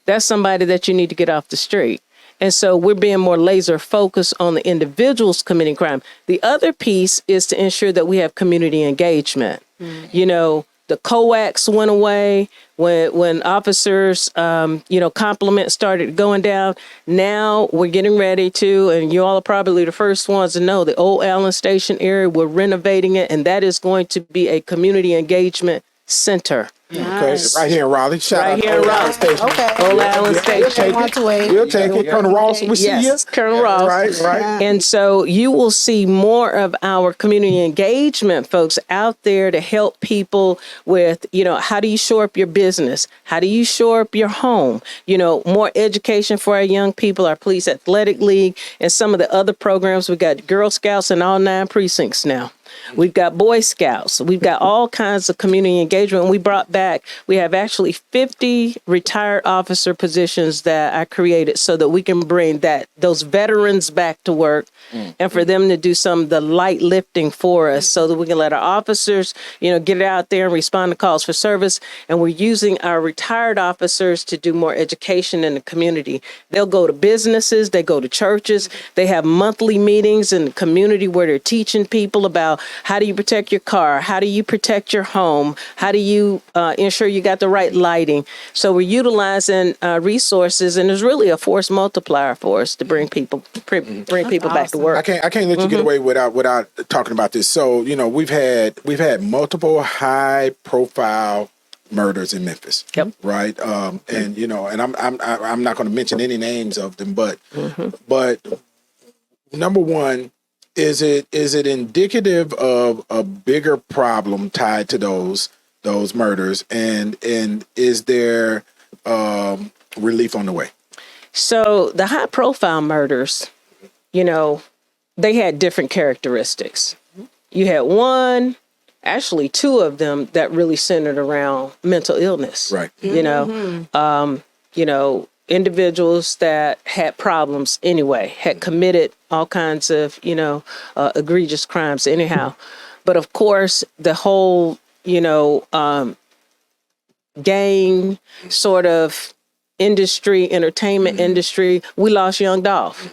that's somebody that you need to get off the street. And so we're being more laser focused on the individuals committing crime. The other piece is to ensure that we have community engagement. The coax went away. when officers, compliments started going down. Now we're getting ready to, and you all are probably the first ones to know, the old Allen Station area, we're renovating it, and that is going to be a community engagement center. Nice. Right here in Raleigh. Shout Right out here to in Old Raleigh. Allen Station. Okay. Old Allen We'll Station. take it. We'll take it. Colonel Ross, we see you. Yes, Colonel Ross. Right. And so you will see more of our community engagement folks out there to help people with, how do you shore up your business? How do you shore up your home? More education for our young people, our police athletic league, and some of the other programs. We got Girl Scouts in all 9 precincts now. We've got Boy Scouts. We've got all kinds of community engagement. We have actually 50 retired officer positions that I created so that we can bring those veterans back to work and for them to do some of the light lifting for us so that we can let our officers, get out there and respond to calls for service. And we're using our retired officers to do more education in the community. They'll go to businesses, they go to churches, they have monthly meetings in the community where they're teaching people about how do you protect your car? How do you protect your home? How do you ensure you got the right lighting? So we're utilizing resources, and there's really a force multiplier for us to bring people back to work. I can't let you get away without talking about this. So we've had multiple high profile murders in Memphis. Yep. Right. And I'm not going to mention any names of them, but number one. Is it indicative of a bigger problem tied to those murders, and is there relief on the way? So the high profile murders, they had different characteristics. You had actually 2 of them that really centered around mental illness. Right. Individuals that had problems anyway, had committed all kinds of, egregious crimes anyhow. But of course, the whole, gang sort of industry, entertainment industry, we lost young Dolph.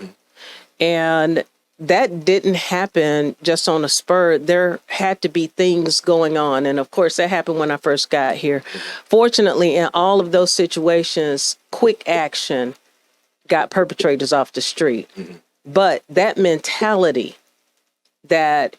And that didn't happen just on a spur. There had to be things going on. And of course, that happened when I first got here. Fortunately, in all of those situations, quick action got perpetrators off the street. But that mentality that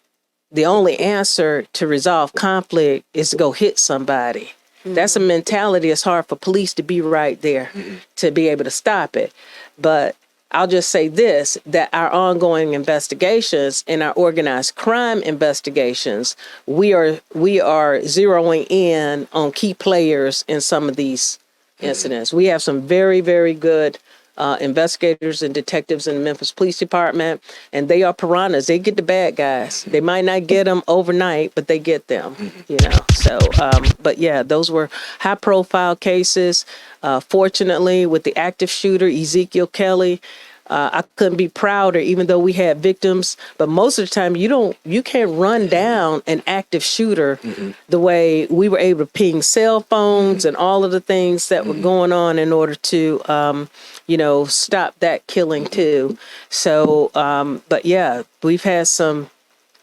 the only answer to resolve conflict is to go hit somebody. That's a mentality. It's hard for police to be right there to be able to stop it. But I'll just say this, that our ongoing investigations and our organized crime investigations, we are zeroing in on key players in some of these incidents. We have some very, very good investigators and detectives in the Memphis Police Department, and they are piranhas. They get the bad guys. They might not get them overnight, but they get them, So, but yeah, those were high profile cases. Fortunately, with the active shooter, Ezekiel Kelly, I couldn't be prouder, even though we had victims. But most of the time, you can't run down an active shooter the way we were able to ping cell phones and all of the things that were going on in order to, stop that killing too. So, but yeah, we've had some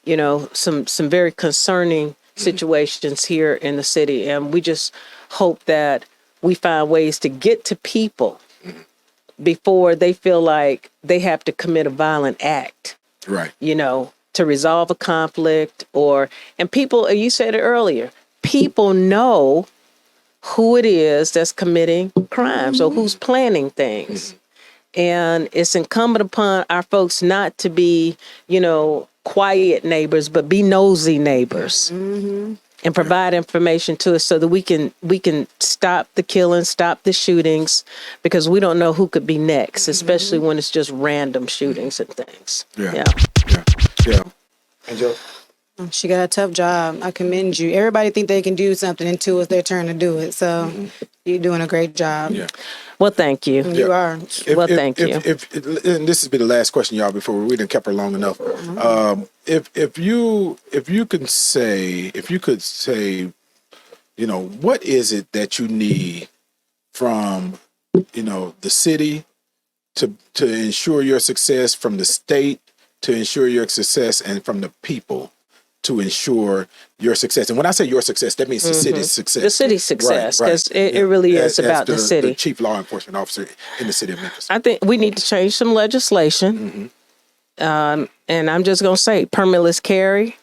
very concerning situations here in the city, and we just hope that we find ways to get to people before they feel like they have to commit a violent act, right? To resolve a conflict and people, you said it earlier, people know who it is that's committing crimes or who's planning things. And it's incumbent upon our folks not to be, quiet neighbors, but be nosy neighbors. And provide information to us so that we can stop the killing, stop the shootings, because we don't know who could be next, especially when it's just random shootings and things. Yeah. And Joe? She got a tough job. I commend you. Everybody think they can do something until it's their turn to do it. So you're doing a great job. Yeah. Well, thank you. You are. Thank you. And this has been the last question, y'all, before we done kept her long enough. If you could say, what is it that you need from, the city to ensure your success, from the state to ensure your success, and from the people to ensure your success. And when I say your success, that means the city's success. The city's success, Right, because it really is about the city. The chief law enforcement officer in the city of Memphis. I think we need to change some legislation. And I'm just going to say permitless carry.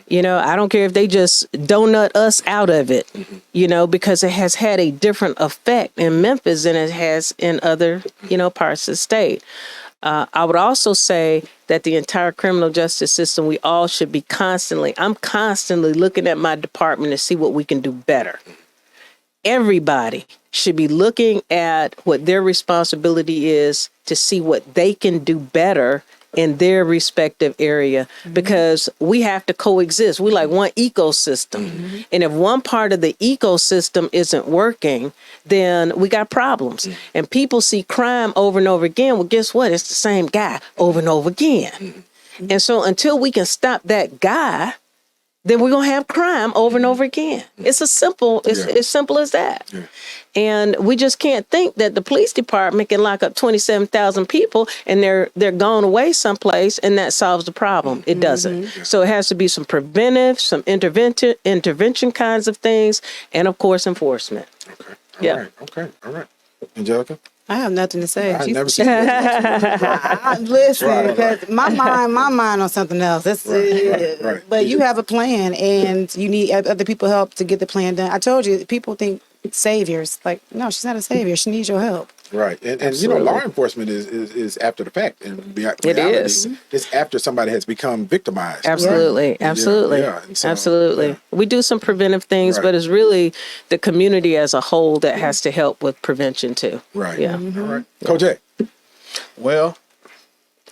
You know, I don't care if they just donut us out of it, you know, because it has had a different effect in Memphis than it has in other, you know, parts of the state. I would also say that the entire criminal justice system, we all should be I'm constantly looking at my department to see what we can do better. Everybody should be looking at what their responsibility is to see what they can do better in their respective area, because we have to coexist. We like one ecosystem. And if one part of the ecosystem isn't working, then we got problems. And people see crime over and over again. Well, guess what? It's the same guy over and over again. And so until we can stop that guy, then we're going to have crime over and over again. It's as simple as that. Yeah. And we just can't think that the police department can lock up 27,000 people and they're gone away someplace and that solves the problem. It doesn't. Yeah. So it has to be some preventive, some intervention kinds of things, and of course enforcement. Okay. All right. Angelica? I have nothing to say. I've never seen that. Listen, because my mind on something else. Right. But you have a plan, and you need other people help to get the plan done. I told you, people think saviors. Like, no, she's not a savior. She needs your help. Right. And you know, law enforcement is after the fact. And it is. It's after somebody has become victimized. Absolutely. Right? Absolutely. Yeah. So, absolutely. Yeah. We do some preventive things, but it's really the community as a whole that has to help with prevention too. Right. Yeah. All right. Kojak. Well,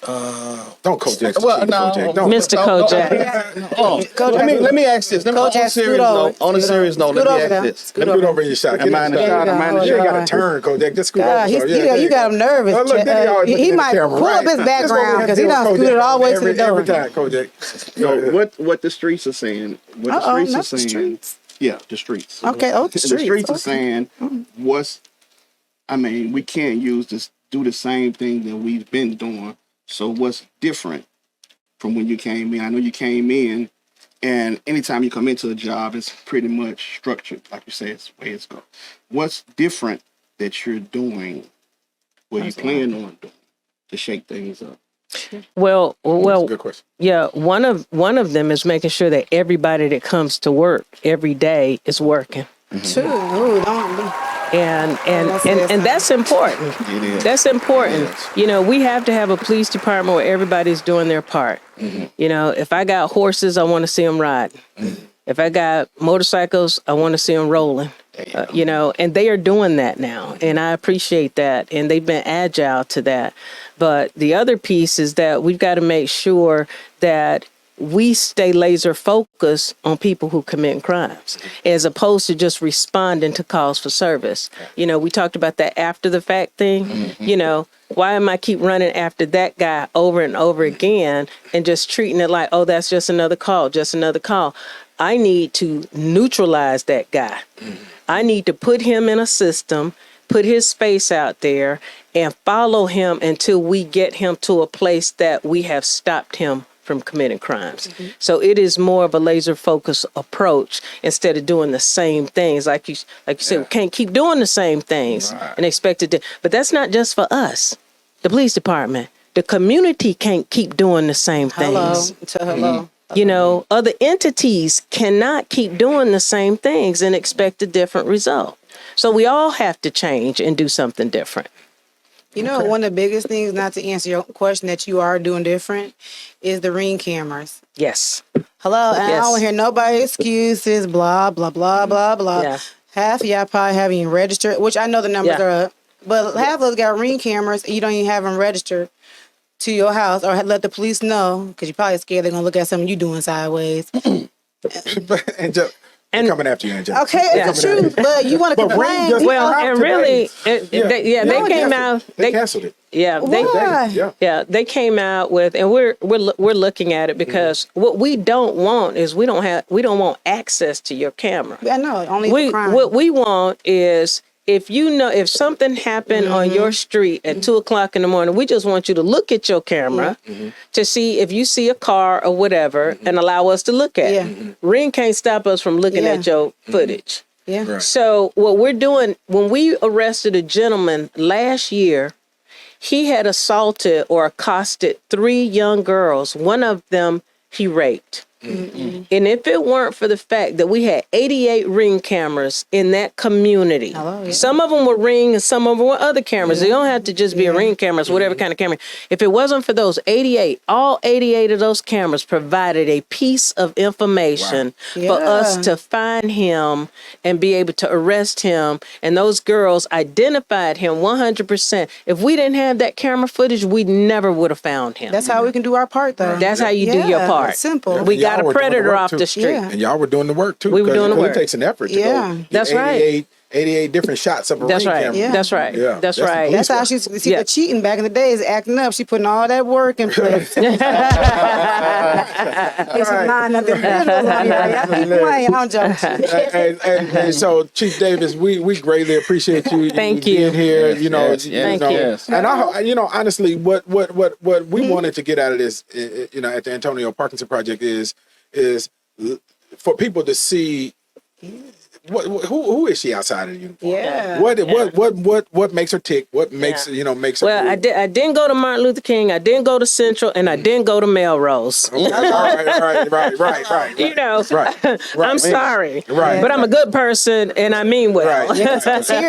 don't Kojak. Well, no, don't. Mr. Kojak. Let me ask this. On a serious note, let me ask this. Let me scoot over in your shot. Am I in the shot? You ain't got to turn, Kojak. Just scoot over. You got him nervous. He might pull up his background because he done scooted all the way to the door. Every time, Kojak. So what the streets are saying, The streets. Okay, the streets are saying we can't do the same thing that we've been doing. So what's different from when you came in? I know you came in, and anytime you come into a job, it's pretty much structured. Like you say, it's the way it's going. What's different that you're doing, what you plan on doing to shake things up? Well, that's a good question. Yeah, one of them is making sure that everybody that comes to work every day is working. True. Ooh, don't be. And that's important. It is. That's important. You know, we have to have a police department where everybody's doing their part. You know, if I got horses, I want to see them ride. If I got motorcycles, I want to see them rolling. You know, and they are doing that now, and I appreciate that, and they've been agile to that. But the other piece is that we've got to make sure that we stay laser focused on people who commit crimes, as opposed to just responding to calls for service. You know, we talked about that after the fact thing. You know, why am I keep running after that guy over and over again and just treating it like, oh, that's just another call, just another call. I need to neutralize that guy. I need to put him in a system, put his space out there, and follow him until we get him to a place that we have stopped him from committing crimes. So it is more of a laser focused approach instead of doing the same things. Like you said, we can't keep doing the same things and expect it to. But that's not just for us, the police department. The community can't keep doing the same things. Hello. You know, other entities cannot keep doing the same things and expect a different result. So we all have to change and do something different. You know, one of the biggest things, not to answer your question, that you are doing different is the Ring cameras. Yes. Hello, and I don't hear nobody excuses, blah, blah, blah, blah, blah. Yeah. Half of y'all probably haven't even registered, which I know the numbers are up, but half of us got Ring cameras and you don't even have them registered to your house or let the police know, because you're probably scared they're going to look at something you doing sideways. And coming after you, Angela. Okay, it's the truth, but you want to complain. They came out. They canceled it. Yeah, they came out with, and we're looking at it because what we don't want is we don't want access to your camera. I know, only for crime. What we want is if something happened on your street at 2:00 in the morning, we just want you to look at your camera to see if you see a car or whatever and allow us to look at it. Ring can't stop us from looking at your footage. Yeah. Right. So what we're doing, when we arrested a gentleman last year, he had assaulted or accosted 3 young girls. One of them he raped. And if it weren't for the fact that we had 88 Ring cameras in that community, some of them were Ring and some of them were other cameras. They don't have to just be a Ring cameras, whatever kind of camera. If it wasn't for those 88, all 88 of those cameras provided a piece of information for us to find him and be able to arrest him. And those girls identified him 100%. If we didn't have that camera footage, we never would have found him. That's how we can do our part, though. That's how you do your part. It's simple. We got Y'all a were doing the predator work off too. the street. Yeah. And y'all were doing the work too. We were doing the work. It takes an effort to go. get That's right. 88 different shots of a That's Ring right. camera. Yeah. That's right. Yeah. That's That's right. the That's how she's the cheating back in the days, acting up. She putting all that work in place. It's not nothing. I'm joking. And so, Chief Davis, we greatly appreciate you. Thank being you. here. Thank you. And honestly, what we wanted to get out of this, at the Antonio Parkinson Project is for people to see. Who is she outside of the uniform? Yeah. What makes her tick? What makes makes her? Well, I didn't go to Martin Luther King. I didn't go to Central, and I didn't go to Melrose. Right. I'm sorry, Right. but I'm a good person, and I mean well. Right. Here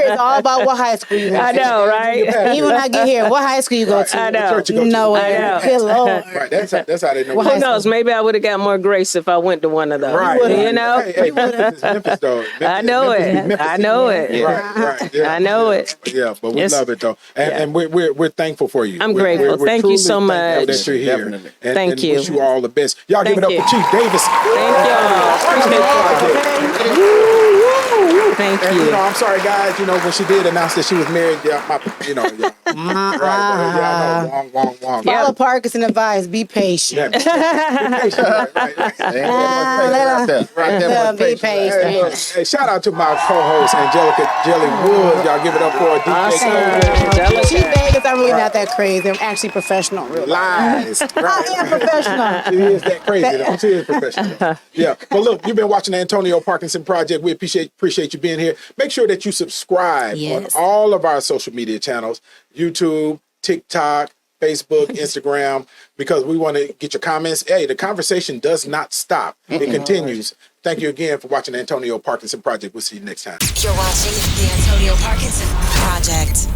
it's all about what high school you go to. I know, right? Even when I get here, what high school you go to? I know. Church you go to. No way. I know. Good Lord. Right. That's how they know. Well, Who knows? Maybe I would have got more grace if I went to one of those. Right. You know? Hey, Memphis is Memphis, though. I know it. I know it. Right. Yeah. I know it. Yeah, but we Yes. love it though, and we're thankful for you. I'm We're- grateful. we're Thank you truly so thankful much. that you're here. Definitely. And, Thank and you. Wish you all the best. Y'all give it Thank up you. for Chief Davis. Thank y'all. Thank And, you. I'm sorry, guys. When she did announce that she was married, right? Wrong. Follow Parkinson advice. Be patient. Be patient. Hey, shout out to my co-host Angelica Jelly Woods. Y'all give it up for DJ. Chief Davis, I'm really not that crazy. I'm actually professional. Really. Lies. I am professional. She is that crazy though. She is professional. Yeah. But look, you've been watching the Antonio Parkinson Project. We appreciate you being here. Make sure that you subscribe on all of our social media channels, YouTube, TikTok, Facebook, Instagram, because we want to get your comments. Hey, the conversation does not stop. It continues. Thank you again for watching the Antonio Parkinson Project. We'll see you next time. You're watching the Antonio Parkinson Project.